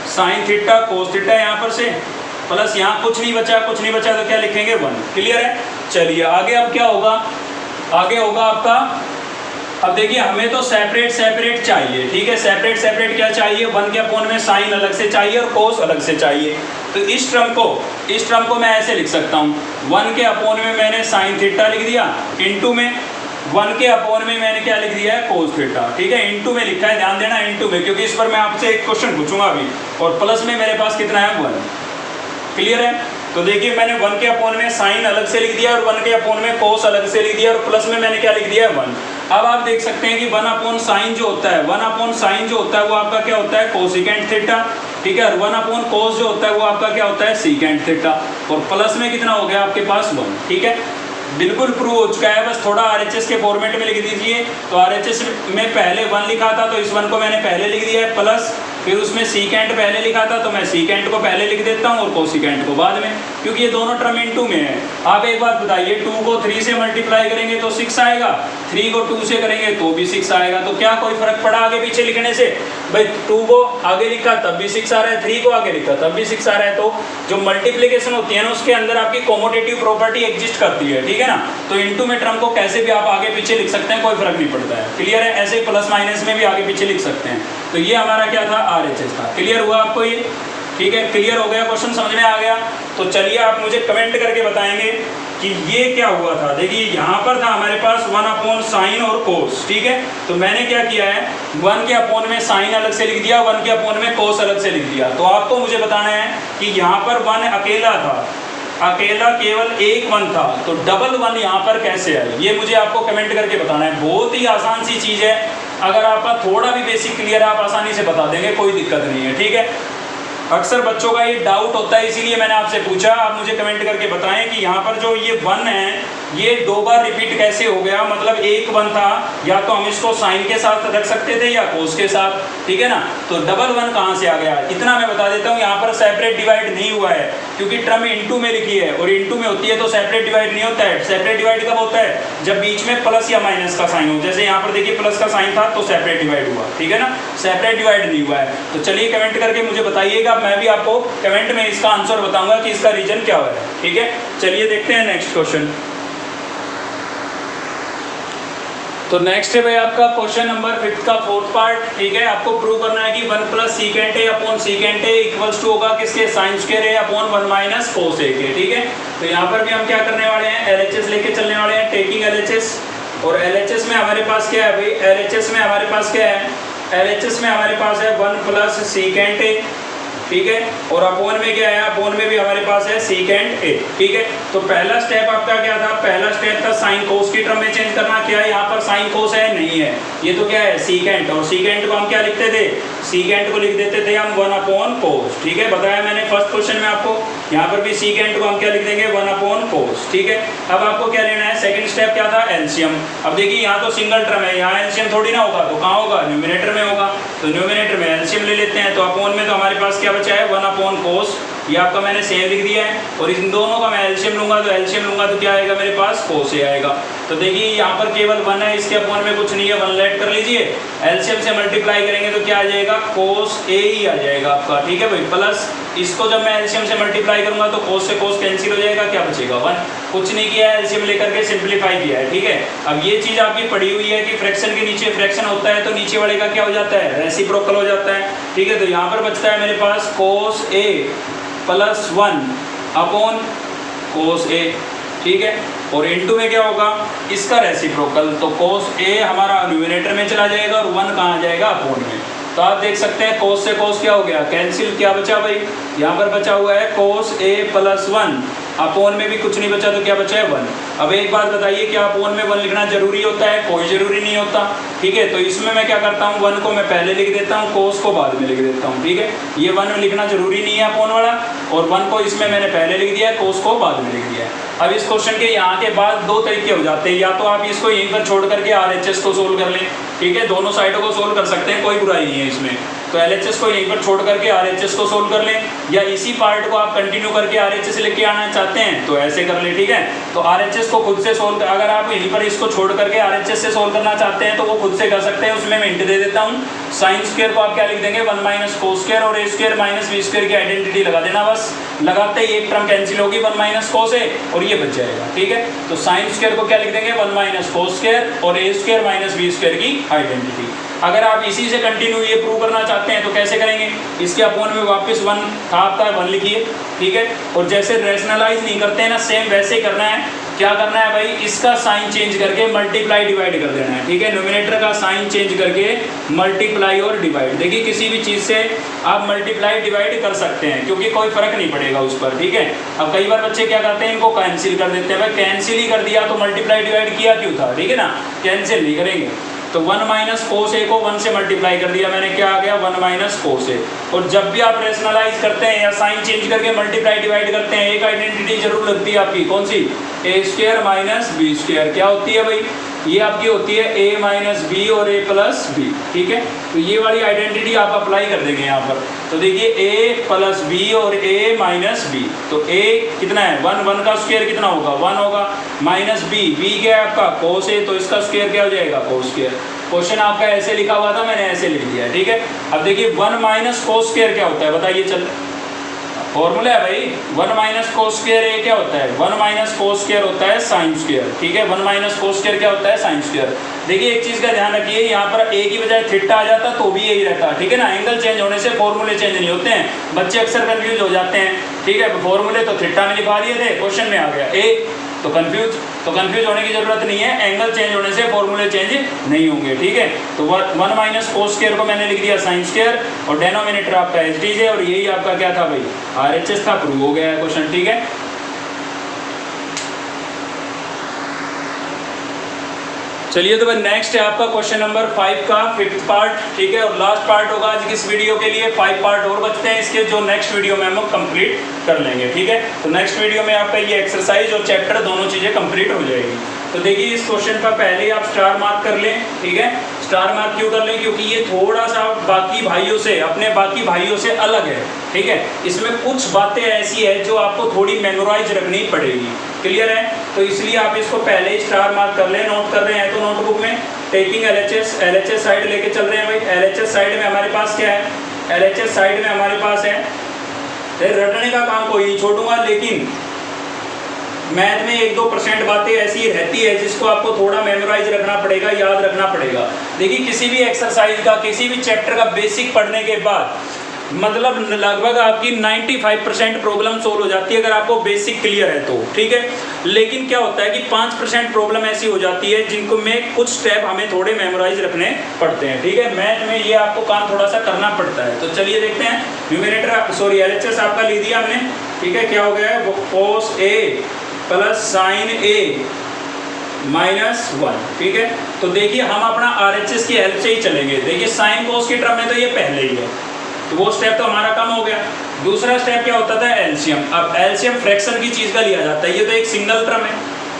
sine theta cos theta यहाँ पर से, प्लस यहाँ कुछ नहीं बचा तो क्या लिखेंगे 1। क्लियर है? चलिए आगे अब क्या होगा, आगे होगा आपका, अब देखिए हमें तो सेपरेट चाहिए। ठीक है, सेपरेट क्या चाहिए, 1 के अपॉन में साइन अलग से चाहिए और कोस अलग से चाहिए। तो इस टर्म को मैं ऐसे लिख सकता हूँ, 1 के अपॉन में मैंने साइन थीटा लिख दिया, इनटू में 1 के अपॉन में मैंने क्या लिख दिया है कोस थीटा। ठीक है, इनटू में लिखा है, ध्यान देना इनटू में, क्योंकि इस पर मैं आपसे एक क्वेश्चन पूछूंगा अभी। और प्लस में मेरे पास कितना है 1। क्लियर है? तो देखिए मैंने 1 के अपॉन में साइन अलग से लिख दिया और 1 के अपॉन में कोस अलग से लिख दिया, और प्लस में मैंने क्या लिख दिया है 1। अब आप देख सकते हैं कि 1 अपॉन साइन जो होता है, 1 अपॉन साइन जो होता है वो आपका क्या होता है कोसिकेंट थीटा। ठीक है, और 1 अपॉन कोस जो होता है वो आपका क्या होता है सीकेंट थीटा, और प्लस में कितना हो गया आपके पास 1। ठीक है, बिल्कुल प्रूव हो चुका है, बस थोड़ा RHS के फॉर्मेट में लिख दीजिए। तो RHS में पहले 1 लिखा था तो इस 1 को मैंने पहले लिख दिया है, प्लस फिर उसमें सीकेंट पहले लिखा था तो मैं सीकेंट को पहले लिख देता हूँ और कोसिकेंट को बाद में, क्योंकि ये दोनों टर्म इनटू में है। आप एक बात बताइए, 2 को 3 से मल्टीप्लाई करेंगे तो 6 आएगा, 3 को 2 से करेंगे तो भी 6 आएगा। तो क्या कोई फर्क पड़ा आगे पीछे लिखने से? भाई 2 को आगे लिखा तब भी 6 आ रहा है, 3 को आगे लिखा तब भी 6 आ रहा है। तो जो मल्टीप्लीकेशन होती है ना उसके अंदर आपकी कॉमोटेटिव प्रॉपर्टी एग्जिस्ट करती है। ठीक है ना, तो इनटू में टर्म को कैसे भी आप आगे पीछे लिख सकते हैं, कोई फर्क नहीं पड़ता है। क्लियर है? ऐसे ही प्लस माइनस में भी आगे पीछे लिख सकते हैं। तो ये हमारा क्या था RHS था। क्लियर हुआ आपको ये? ठीक है, क्लियर हो गया, क्वेश्चन समझ में आ गया? तो चलिए आप मुझे कमेंट करके बताएंगे कि ये क्या हुआ था। देखिए यहाँ पर था हमारे पास 1 अपॉन साइन और कोस। ठीक है, तो मैंने क्या किया है 1 के अपॉन में साइन अलग से लिख दिया, 1 के अपॉन में कोस अलग से लिख दिया। तो आपको मुझे बताना है कि यहाँ पर 1 अकेला था, अकेला केवल एक 1 था, तो डबल 1 यहाँ पर कैसे आए, ये मुझे आपको कमेंट करके बताना है। बहुत ही आसान सी चीज़ है, अगर आपका थोड़ा भी बेसिक क्लियर है आप आसानी से बता देंगे, कोई दिक्कत नहीं है। ठीक है, अक्सर बच्चों का ये डाउट होता है, इसीलिए मैंने आपसे पूछा। आप मुझे कमेंट करके बताएं कि यहाँ पर जो ये 1 है ये 2 बार रिपीट कैसे हो गया, मतलब एक 1 था, या तो हम इसको साइन के साथ रख सकते थे या कोस के साथ, ठीक है ना। तो डबल 1 कहाँ से आ गया, इतना मैं बता देता हूँ। यहाँ पर सेपरेट डिवाइड नहीं हुआ है क्योंकि टर्म इनटू में लिखी है, और इनटू में होती है तो सेपरेट डिवाइड नहीं होता है। सेपरेट डिवाइड कब होता है, जब बीच में प्लस या माइनस का साइन हो। जैसे यहाँ पर देखिए प्लस का साइन था तो सेपरेट डिवाइड हुआ, ठीक है ना। सेपरेट डिवाइड नहीं हुआ है। तो चलिए कमेंट करके मुझे बताइएगा, मैं भी आपको कमेंट में इसका आंसर बताऊंगा कि इसका रीजन क्या है, ठीक है। चलिए देखते हैं नेक्स्ट क्वेश्चन। तो नेक्स्ट है भाई आपका क्वेश्चन नंबर 5 का 4th पार्ट, ठीक है। आपको प्रूव करना है कि 1 plus secant A upon secant A equals to होगा किसके, sine square A upon 1 minus cos A के, ठीक है। तो यहाँ पर भी हम क्या करने वाले हैं, एलएचएस लेके चलने वाले हैं, टेकिंग एलएचएस। और एलएचएस में हमारे पास क्या है भाई, एलएचएस में हमारे पास क्या है, एलएचएस में हमारे पास है 1 प्लस सीकेंट ए, ठीक है। और अपोन में क्या है, अपोन में भी हमारे पास है सीकेंट ए, ठीक है। तो पहला स्टेप आपका क्या था, पहला स्टेप था साइन कोस की टर्म में चेंज करना। क्या है यहाँ पर साइन कोस है, नहीं है, ये तो क्या है सीकेंट। और सीकेंट को हम क्या लिखते थे, सीकेंट को लिख देते थे हम 1 अपॉन कोस, ठीक है। बताया मैंने फर्स्ट क्वेश्चन में आपको। यहाँ पर भी सीकेंट को हम क्या लिख देंगे, 1 अपॉन कोस, ठीक है। अब आपको क्या लेना है, सेकंड स्टेप क्या था, एलसीएम। अब देखिए यहाँ तो सिंगल टर्म है, यहाँ एलसीएम थोड़ी ना होगा, तो कहाँ होगा, न्यूमिनेटर में होगा। तो न्यूमिनेटर में एलसीएम ले लेते हैं। तो अपोन में तो हमारे पास क्या बचा है, 1 अपॉन कोस, ये आपका मैंने सेम लिख दिया है। और इन दोनों का मैं एलसीएम लूंगा, तो एलसीएम लूंगा तो क्या आएगा मेरे पास, कोस ए आएगा। तो देखिए यहाँ पर केवल 1 है, इसके अपोन में कुछ नहीं है, 1 लेट कर लीजिए। एलसीएम से मल्टीप्लाई करेंगे तो क्या आ जाएगा, कोस ए ही आ जाएगा आपका, ठीक है भाई। प्लस इसको जब मैं एलसीएम से मल्टीप्लाई करूंगा तो कोस से कोस कैंसिल हो जाएगा, क्या बचेगा 1। कुछ नहीं किया है, एलसीएम लेकर के सिंप्लीफाई किया है, ठीक है। अब ये चीज़ आपकी पड़ी हुई है कि फ्रैक्शन के नीचे फ्रैक्शन होता है तो नीचे वाले का क्या हो जाता है, रेसिप्रोकल हो जाता है, ठीक है। तो यहाँ पर बचता है मेरे पास कोस ए प्लस 1 अपॉन कोस ए, ठीक है। और इनटू में क्या होगा, इसका रेसिप्रोकल, तो कोस ए हमारा न्यूमिनेटर में चला जाएगा और 1 कहाँ जाएगा, अपोन में। तो आप देख सकते हैं कोस से कोस क्या हो गया, कैंसिल। क्या बचा भाई, यहाँ पर बचा हुआ है कोस ए प्लस 1, अपोन में भी कुछ नहीं बचा तो क्या बचा है 1। अब एक बात बताइए, क्या अपोन में 1 लिखना जरूरी होता है, कोई जरूरी नहीं होता, ठीक है। तो इसमें मैं क्या करता हूँ, 1 को मैं पहले लिख देता हूँ, कोस को बाद में लिख देता हूँ, ठीक है। ये 1 लिखना जरूरी नहीं है अपोन वाला, और 1 को इसमें मैंने पहले लिख दिया है, कोस को बाद में लिख दिया है। अब इस क्वेश्चन के यहाँ के बाद 2 तरीके हो जाते हैं, या तो आप इसको यहीं पर छोड़ करके आरएचएस को सोल्व कर लें, ठीक है। दोनों साइडों को सोल्व कर सकते हैं, कोई बुराई नहीं है इसमें। तो एलएचएस को यहीं पर छोड़ करके आरएचएस को सोल्व कर लें, या इसी पार्ट को आप कंटिन्यू करके आरएचएस लेके आना चाहते हैं तो ऐसे कर लें, ठीक है। तो आरएचएस को खुद से सोल्व, अगर आप यहीं पर इसको छोड़ करके आरएचएस से सोल्व करना चाहते हैं तो वो खुद से कर सकते हैं। उसमें मैं हिंट दे देता हूँ, साइन स्क्वायर को आप क्या लिख देंगे, 1 माइनस कोस स्क्वायर, और ए स्क्वायर माइनस बी स्क्वायर की आइडेंटिटी लगा देना बस। लगाते ही एक टर्म कैंसिल होगी, 1 माइनस कोस ए, और ये बच जाएगा, ठीक है। तो साइन स्क्वायर को क्या लिख देंगे, 1 माइनस कोस स्क्वायर और ए स्क्वायर माइनस बी स्क्वायर की आइडेंटिटी। अगर आप इसी से कंटिन्यू ये प्रूव करना चाहते हैं तो कैसे करेंगे, इसके अपोन में वापस 1 था आपका, 1 लिखिए, ठीक है। और जैसे रैशनलाइज नहीं करते हैं ना, सेम वैसे करना है। क्या करना है भाई, इसका साइन चेंज करके मल्टीप्लाई डिवाइड कर देना है, ठीक है। न्यूमिनेटर का साइन चेंज करके मल्टीप्लाई और डिवाइड। देखिए किसी भी चीज़ से आप मल्टीप्लाई डिवाइड कर सकते हैं क्योंकि कोई फर्क नहीं पड़ेगा उस पर, ठीक है। अब कई बार बच्चे क्या करते हैं, इनको कैंसिल कर देते हैं। भाई कैंसिल ही कर दिया तो मल्टीप्लाई डिवाइड किया क्यों था, ठीक है ना, कैंसिल नहीं करेंगे। तो 1 माइनस कोस ए को 1 से मल्टीप्लाई कर दिया मैंने, क्या आ गया 1 माइनस कोस ए। और जब भी आप रेशनलाइज करते हैं या साइन चेंज करके मल्टीप्लाई डिवाइड करते हैं, एक आइडेंटिटी जरूर लगती है आपकी, कौन सी, ए स्क्वायर माइनस बी स्क्वायर। क्या होती है भाई, ये आपकी होती है ए माइनस बी और ए प्लस बी, ठीक है। तो ये वाली आइडेंटिटी आप अप्लाई कर देंगे यहाँ पर। तो देखिए ए प्लस बी और ए माइनस बी, तो ए कितना है 1, 1 का स्क्वायर कितना होगा 1 होगा, माइनस बी, बी क्या है आपका कोस ए, तो इसका स्क्वायर क्या हो जाएगा कोस स्क्वायर। क्वेश्चन आपका ऐसे लिखा हुआ था, मैंने ऐसे लिख दिया, ठीक है। अब देखिए 1 माइनस कोस स्क्वायर क्या होता है बताइए, चल फॉर्मूला है भाई, 1 माइनस कोस स्क्वायर ए क्या होता है, 1 माइनस कोस स्क्वायर होता है साइन स्क्वायर, ठीक है। 1 माइनस कोस स्क्वायर क्या होता है साइन स्क्वायर। देखिए एक चीज़ का ध्यान रखिए, यहाँ पर ए की बजाय थीटा आ जाता तो भी यही रहता, ठीक है ना। एंगल चेंज होने से फॉर्मूले चेंज नहीं होते हैं, बच्चे अक्सर कंफ्यूज हो जाते हैं, ठीक है। फॉर्मूले तो थीटा में लिखा दिए थे, क्वेश्चन में आ गया ए, तो कंफ्यूज होने की जरूरत नहीं है। एंगल चेंज होने से फॉर्मूले चेंज नहीं होंगे, ठीक है। तो 1 माइनस कोस स्क्वायर को मैंने लिख दिया साइन स्क्वायर, और डेनोमिनेटर आपका एच डी है, और यही आपका क्या था भाई आरएचएस था, प्रूव हो गया है क्वेश्चन, ठीक है। चलिए तो भाई नेक्स्ट है आपका क्वेश्चन नंबर 5 का 5th पार्ट, ठीक है, और लास्ट पार्ट होगा आज की इस वीडियो के लिए। 5 पार्ट और बचते हैं इसके, जो नेक्स्ट वीडियो में हम लोग कंप्लीट कर लेंगे, ठीक है। तो नेक्स्ट वीडियो में आपका ये एक्सरसाइज और चैप्टर दोनों चीज़ें कंप्लीट हो जाएगी। तो देखिए इस क्वेश्चन पर पहले ही आप स्टार मार्क कर लें, ठीक है। स्टार मार्क क्यों कर लें? क्योंकि ये थोड़ा सा बाकी भाइयों से, अपने बाकी भाइयों से अलग है, ठीक है। इसमें कुछ बातें ऐसी है जो आपको थोड़ी मेमोराइज रखनी पड़ेगी, क्लियर है। तो इसलिए आप इसको पहले ही स्टार मार्क कर लें। नोट कर रहे हैं तो नोटबुक में टेकिंग एलएचएस साइड लेके चल रहे हैं भाई। एलएचएस साइड में हमारे पास क्या है? एलएचएस साइड में हमारे पास है, रटने का काम कोई नहीं छोड़ूंगा, लेकिन मैथ में 1-2% बातें ऐसी रहती है जिसको आपको थोड़ा मेमोराइज रखना पड़ेगा, याद रखना पड़ेगा। देखिए किसी भी एक्सरसाइज का, किसी भी चैप्टर का बेसिक पढ़ने के बाद मतलब लगभग आपकी 95% प्रॉब्लम सोल्व हो जाती है अगर आपको बेसिक क्लियर है तो, ठीक है। लेकिन क्या होता है कि 5% प्रॉब्लम ऐसी हो जाती है जिनको में कुछ स्टेप हमें थोड़े मेमोराइज रखने पड़ते हैं, ठीक है। मैथ में ये आपको काम थोड़ा सा करना पड़ता है। तो चलिए देखते हैं। न्यूमरेटर सॉरी एलएचएस आपका ले दिया हमने, ठीक है। क्या हो गया है? कोस ए प्लस साइन ए माइनस 1, ठीक है। तो देखिए हम अपना आरएचएस की हेल्प से ही चलेंगे। देखिए साइन कोस की टर्म में तो ये पहले ही है, तो वो स्टेप तो हमारा कम हो गया। दूसरा स्टेप क्या होता था? एलसीएम। अब एलसीएम फ्रैक्शन की चीज़ का लिया जाता है। ये तो एक सिंगल टर्म है,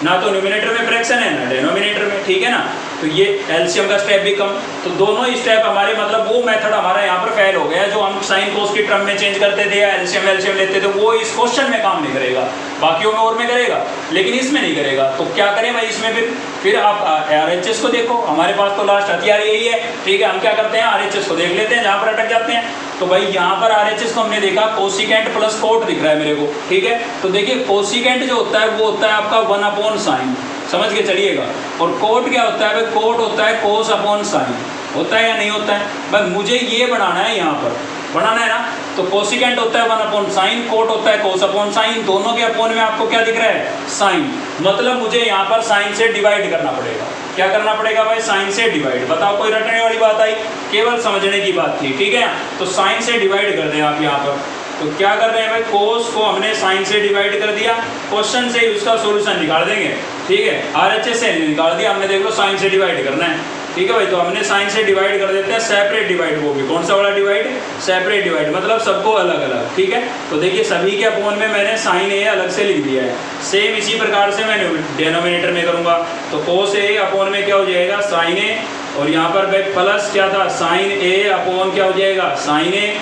ना तो न्यूमरेटर में फ्रैक्शन है ना डिनोमिनेटर में, ठीक है ना। तो ये एलसीएम का स्टेप भी कम। तो दोनों ही स्टेप हमारे मतलब वो मेथड हमारा यहाँ पर फेल हो गया, जो हम साइन कोस की टर्म में चेंज करते थे या एलसीएम लेते थे, वो इस क्वेश्चन में काम नहीं करेगा। बाकियों में और में करेगा, लेकिन इसमें नहीं करेगा। तो क्या करें भाई इसमें? फिर आप आरएचएस को देखो। हमारे पास तो लास्ट हथियार यही है, ठीक है। हम क्या करते हैं? आरएचएस को देख लेते हैं जहाँ पर अटक जाते हैं। तो भाई यहाँ पर आरएचएस को हमने देखा कोसिकेंट प्लस कोट दिख रहा है मेरे को, ठीक है। तो देखिए कोसिकेंट जो होता है वो होता है आपका 1/sin, समझ के चलिएगा। और कोट क्या होता है? भाई कोट होता है cos/sin। होता है या नहीं होता है? बस मुझे ये बनाना है, यहाँ पर बनाना है ना। तो कोसिकेंट होता है 1/sin, कोट होता है cos/sin। दोनों के अपोन में आपको क्या दिख रहा है? साइन। मतलब मुझे यहाँ पर साइन से डिवाइड करना पड़ेगा। क्या करना पड़ेगा भाई? साइन से डिवाइड। बताओ कोई रटने वाली बात आई? केवल समझने की बात थी, ठीक है। तो साइन से डिवाइड कर दें आप यहाँ पर। तो क्या कर रहे हैं भाई? कोस को हमने साइन से डिवाइड कर दिया। क्वेश्चन से ही उसका सोल्यूशन निकाल देंगे, ठीक है। आरएचएस से निकाल दिया हमने, देख लो साइन से डिवाइड करना है, ठीक है भाई। तो हमने साइन से डिवाइड कर देते हैं, सेपरेट डिवाइड। वो भी कौन सा वाला डिवाइड? सेपरेट डिवाइड, मतलब सबको अलग अलग, ठीक है। तो देखिए सभी के अपोन में मैंने साइन ए अलग से लिख दिया है। सेम इसी प्रकार से मैं डिनोमिनेटर में करूँगा। तो कोस ए अपोन में क्या हो जाएगा? साइन ए। और यहाँ पर भाई प्लस क्या था? साइन ए अपोन क्या हो जाएगा? साइन ए,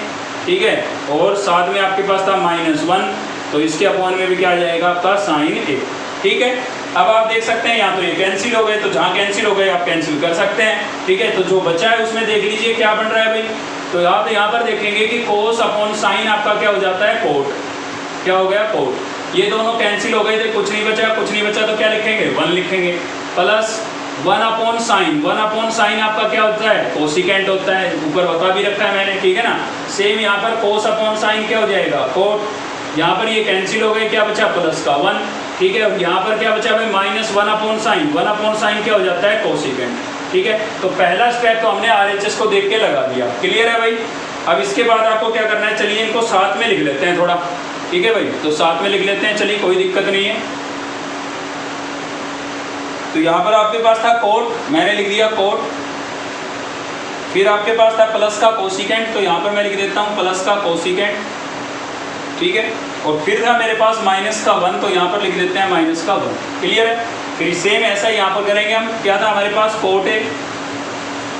ठीक है। और साथ में आपके पास था -1, तो इसके अपोन में भी क्या आ जाएगा? आपका साइन ए, ठीक है। अब आप देख सकते हैं यहाँ तो ये कैंसिल हो गए, तो जहाँ कैंसिल हो गए आप कैंसिल कर सकते हैं, ठीक है। तो जो बचा है उसमें देख लीजिए क्या बन रहा है भाई। तो आप यहाँ पर देखेंगे कि cos/sin आपका क्या हो जाता है? कोट। क्या हो गया? कोट। ये दोनों कैंसिल हो गए थे, कुछ नहीं बचा। कुछ नहीं बचा तो क्या लिखेंगे? 1 लिखेंगे। Plus 1/sin। 1/sin आपका क्या होता है? कोसिकेंट होता है। ऊपर बता भी रखा है मैंने, ठीक है ना। सेम यहाँ पर cos/sin क्या हो जाएगा? कोट। यहाँ पर ये कैंसिल हो गए, क्या बचा? प्लस का 1, ठीक है। अब यहाँ पर क्या बचा भाई? -1/sin। 1/sin क्या हो जाता है? कोसिकेंट, ठीक है। तो पहला स्टेप तो हमने आरएचएस को देख के लगा दिया, क्लियर है भाई। अब इसके बाद आपको क्या करना है? चलिए इनको साथ में लिख लेते हैं थोड़ा, ठीक है भाई। तो साथ में लिख लेते हैं, चलिए कोई दिक्कत नहीं है। तो यहाँ पर आपके पास था कोट, मैंने लिख दिया कोट। फिर आपके पास था प्लस का कोसिकेंट, तो यहाँ पर मैं लिख देता हूँ प्लस का कोसिकेंट, ठीक है। और फिर था मेरे पास -1, तो यहाँ पर लिख देते हैं -1, क्लियर है। फिर सेम ऐसा यहाँ पर करेंगे हम। क्या था हमारे पास? कोट है।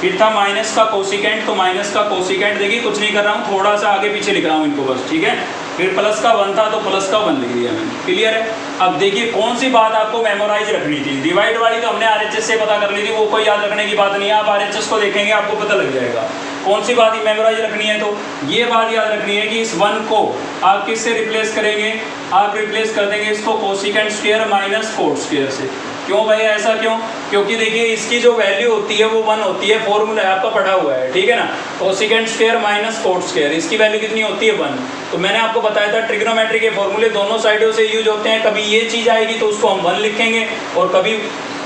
फिर था माइनस का कोसिकेंट, तो माइनस का कोसिकेंट देखिए कुछ नहीं कर रहा हूँ, थोड़ा सा आगे पीछे लिख रहा हूँ इनको बस, ठीक है। फिर प्लस का 1 था तो प्लस का 1 लिख दिया मैंने, क्लियर है। अब देखिए कौन सी बात आपको मेमोराइज रखनी थी। डिवाइड वाली तो हमने आरएचएस से पता कर ली थी, वो कोई याद रखने की बात नहीं है। आप आरएचएस को देखेंगे आपको पता लग जाएगा कौन सी बात ही मेमोराइज रखनी है। तो ये बात याद रखनी है कि इस 1 को आप किससे रिप्लेस करेंगे? आप रिप्लेस कर देंगे इसको cosecant square minus cot square से। क्यों भाई ऐसा क्यों? क्योंकि देखिए इसकी जो वैल्यू होती है वो 1 होती है, फॉर्मूला आपका पढ़ा हुआ है, ठीक है ना। Cosecant square minus cot square, इसकी वैल्यू कितनी होती है? 1। तो मैंने आपको बताया था ट्रिग्नोमेट्री के फॉर्मूले दोनों साइडों से यूज होते हैं। कभी ये चीज़ आएगी तो उसको हम 1 लिखेंगे, और कभी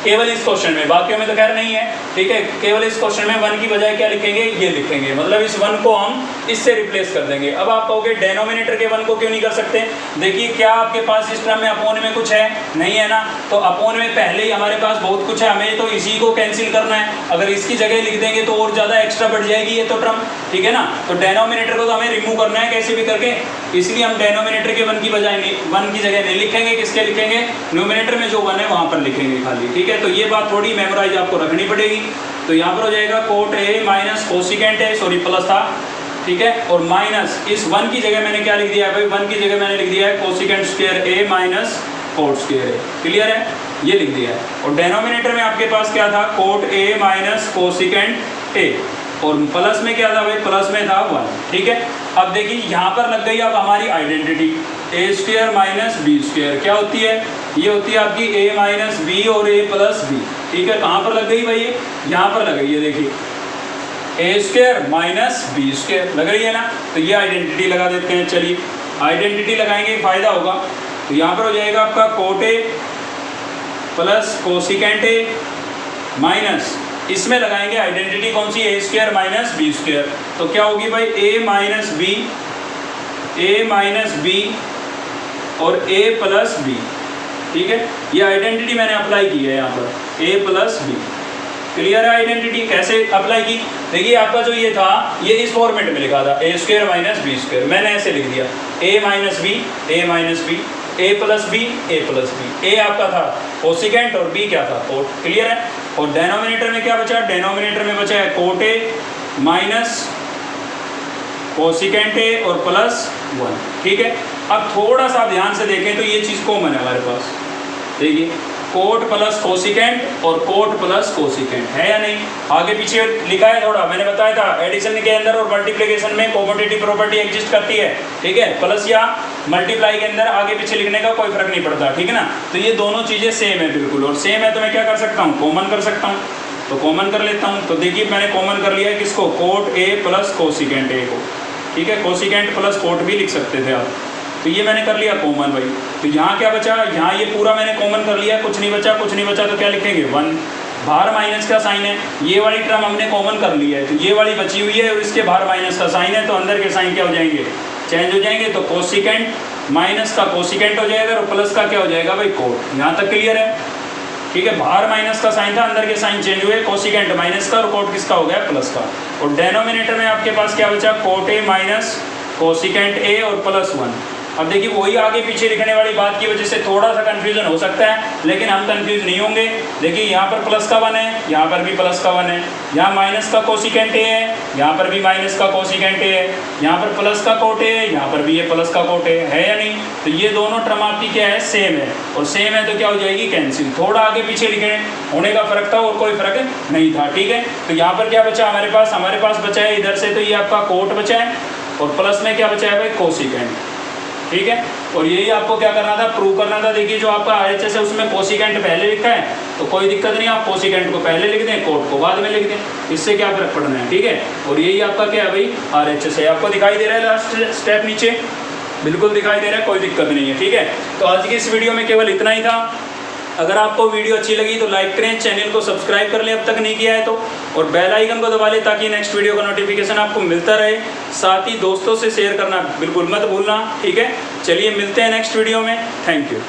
केवल इस क्वेश्चन में, बाकियों में तो खैर नहीं है, ठीक है। केवल इस क्वेश्चन में 1 की बजाय क्या लिखेंगे, ये लिखेंगे, मतलब इस 1 को हम इससे रिप्लेस कर देंगे। अब आप कहोगे डेनोमिनेटर के 1 को क्यों नहीं कर सकते? देखिए क्या आपके पास इस टर्म में अपोन में कुछ है? नहीं है ना, तो अपोन में पहले ही हमारे पास बहुत कुछ है, हमें तो इसी को कैंसिल करना है। अगर इसकी जगह लिख देंगे तो और ज़्यादा एक्स्ट्रा बढ़ जाएगी ये तो टर्म, ठीक है ना। तो डेनोमिनेटर को तो हमें रिमूव करना है कैसे भी करके, इसलिए हम डेनोमिनेटर के 1 की बजाय 1 की जगह नहीं लिखेंगे, किसके लिखेंगे, न्यूमिनेटर में जो 1 है वहाँ पर लिखेंगे खाली, ठीक है। तो ये बात थोड़ी मेमोराइज आपको रखनी पड़ेगी। तो यहाँ पर हो जाएगा cot A minus cosecant A, sorry plus था, ठीक है, और माइनस इस 1 की जगह मैंने क्या लिख दिया है भाई, 1 की जगह मैंने लिख दिया है कोसिकेंट स्क्वायर ए माइनस कोट स्क्वायर ए, क्लियर है, ये लिख दिया है। और डेनोमिनेटर में आपके पास क्या था, cot A minus cosecant A, और प्लस में क्या था भाई, प्लस में था 1, ठीक है। अब देखिए यहाँ पर लग गई अब हमारी आइडेंटिटी, ए स्क्वायर माइनस बी स्क्वायर क्या होती है, ये होती है आपकी ए माइनस बी और ए प्लस बी, ठीक है। कहाँ पर लग गई भाई, यहाँ पर लग गई है, देखिए ए स्क्वायर माइनस बी स्क्वायर लग रही है ना। तो ये आइडेंटिटी लगा देते हैं, चलिए आइडेंटिटी लगाएंगे फ़ायदा होगा। तो यहाँ पर हो जाएगा आपका cot A plus cosecant A minus, इसमें लगाएंगे आइडेंटिटी कौन सी, ए स्क्वायर माइनस बी स्क्वायर, तो क्या होगी भाई ए माइनस बी और ए प्लस बी, ठीक है। ये आइडेंटिटी मैंने अप्लाई की है यहाँ पर, ए प्लस बी, क्लियर है। आइडेंटिटी कैसे अप्लाई की, देखिए आपका जो ये था ये इस फॉर्मेट में लिखा था, ए स्क्वायर माइनस बी स्क्वायर, मैंने ऐसे लिख दिया ए माइनस बी ए प्लस बी ए प्लस बी, ए आपका था कोसिकेंट और बी क्या था कोट, क्लियर है। और डेनोमिनेटर में क्या बचा, डेनोमिनेटर में बचा है cot A minus cosecant A और प्लस 1, ठीक है। अब थोड़ा सा ध्यान से देखें तो ये चीज़ कॉमन है हमारे पास, देखिए कोट प्लस कोसिकेंट और कोट प्लस कोसिकेंट है या नहीं, आगे पीछे लिखा है थोड़ा, मैंने बताया था एडिशन के अंदर और मल्टीप्लिकेशन में कॉमोटेटिव प्रॉपर्टी एग्जिस्ट करती है, ठीक है। प्लस या मल्टीप्लाई के अंदर आगे पीछे लिखने का कोई फर्क नहीं पड़ता, ठीक है ना। तो ये दोनों चीज़ें सेम है बिल्कुल, और सेम है तो मैं क्या कर सकता हूँ, कॉमन कर सकता हूँ, तो कॉमन कर लेता हूँ। तो देखिए मैंने कॉमन कर लिया है किसको, cot A plus cosecant A को, ठीक है। कोसिकेंट प्लस कोट भी लिख सकते थे आप, तो ये मैंने कर लिया कॉमन भाई। तो यहाँ क्या बचा, यहाँ ये पूरा मैंने कॉमन कर लिया, कुछ नहीं बचा तो क्या लिखेंगे 1, बाहर माइनस का साइन है, ये वाली टर्म हमने कॉमन कर लिया है, तो ये वाली बची हुई है और इसके बाहर माइनस का साइन है, तो अंदर के साइन क्या हो जाएंगे, चेंज हो जाएंगे। तो कोसिकेंट माइनस का कोसिकेंट हो जाएगा और प्लस का क्या हो जाएगा भाई कोट, यहाँ तक क्लियर है, ठीक है। बाहर माइनस का साइन था, अंदर के साइन चेंज हुए, कोसिकेंट माइनस का और कोट किसका हो गया, प्लस का। और डेनोमिनेटर में आपके पास क्या बचा, cot A minus cosecant A और प्लस 1। अब देखिए वही आगे पीछे लिखने वाली बात की वजह से थोड़ा सा कंफ्यूजन हो सकता है, लेकिन हम कंफ्यूज नहीं होंगे। देखिए यहाँ पर प्लस का 1 है, यहाँ पर भी प्लस का 1 है, यहाँ माइनस का कोसिकेंट ए है, यहाँ पर भी माइनस का कोसिकेंट ए है, यहाँ पर प्लस का कोट ए है, यहाँ पर भी ये प्लस का कोट है या नहीं। तो ये दोनों टर्म आपकी क्या है, सेम है, और सेम है तो क्या हो जाएगी, कैंसिल। थोड़ा आगे पीछे लिखे होने का फर्क था और कोई फर्क नहीं था, ठीक है। तो यहाँ पर क्या बचा हमारे पास बचा है इधर से, तो ये आपका कोट बचा है और प्लस में क्या बचा है भाई, कोसिकेंट, ठीक है। और यही आपको क्या करना था, प्रूव करना था। देखिए जो आपका RHS है उसमें कोसिकेंट पहले लिखा है, तो कोई दिक्कत नहीं, आप कोसिकेंट को पहले लिख दें, कोट को बाद में लिख दें, इससे क्या फर्क पड़ना है, ठीक है। और यही आपका क्या है भाई, RHS है। आपको दिखाई दे रहा है लास्ट स्टेप नीचे, बिल्कुल दिखाई दे रहा है, कोई दिक्कत नहीं है, ठीक है। तो आज की इस वीडियो में केवल इतना ही था। अगर आपको वीडियो अच्छी लगी तो लाइक करें, चैनल को सब्सक्राइब कर लें अब तक नहीं किया है तो, और बेल आइकन को दबा लें ताकि नेक्स्ट वीडियो का नोटिफिकेशन आपको मिलता रहे। साथ ही दोस्तों से शेयर करना बिल्कुल मत भूलना, ठीक है। चलिए मिलते हैं नेक्स्ट वीडियो में, थैंक यू।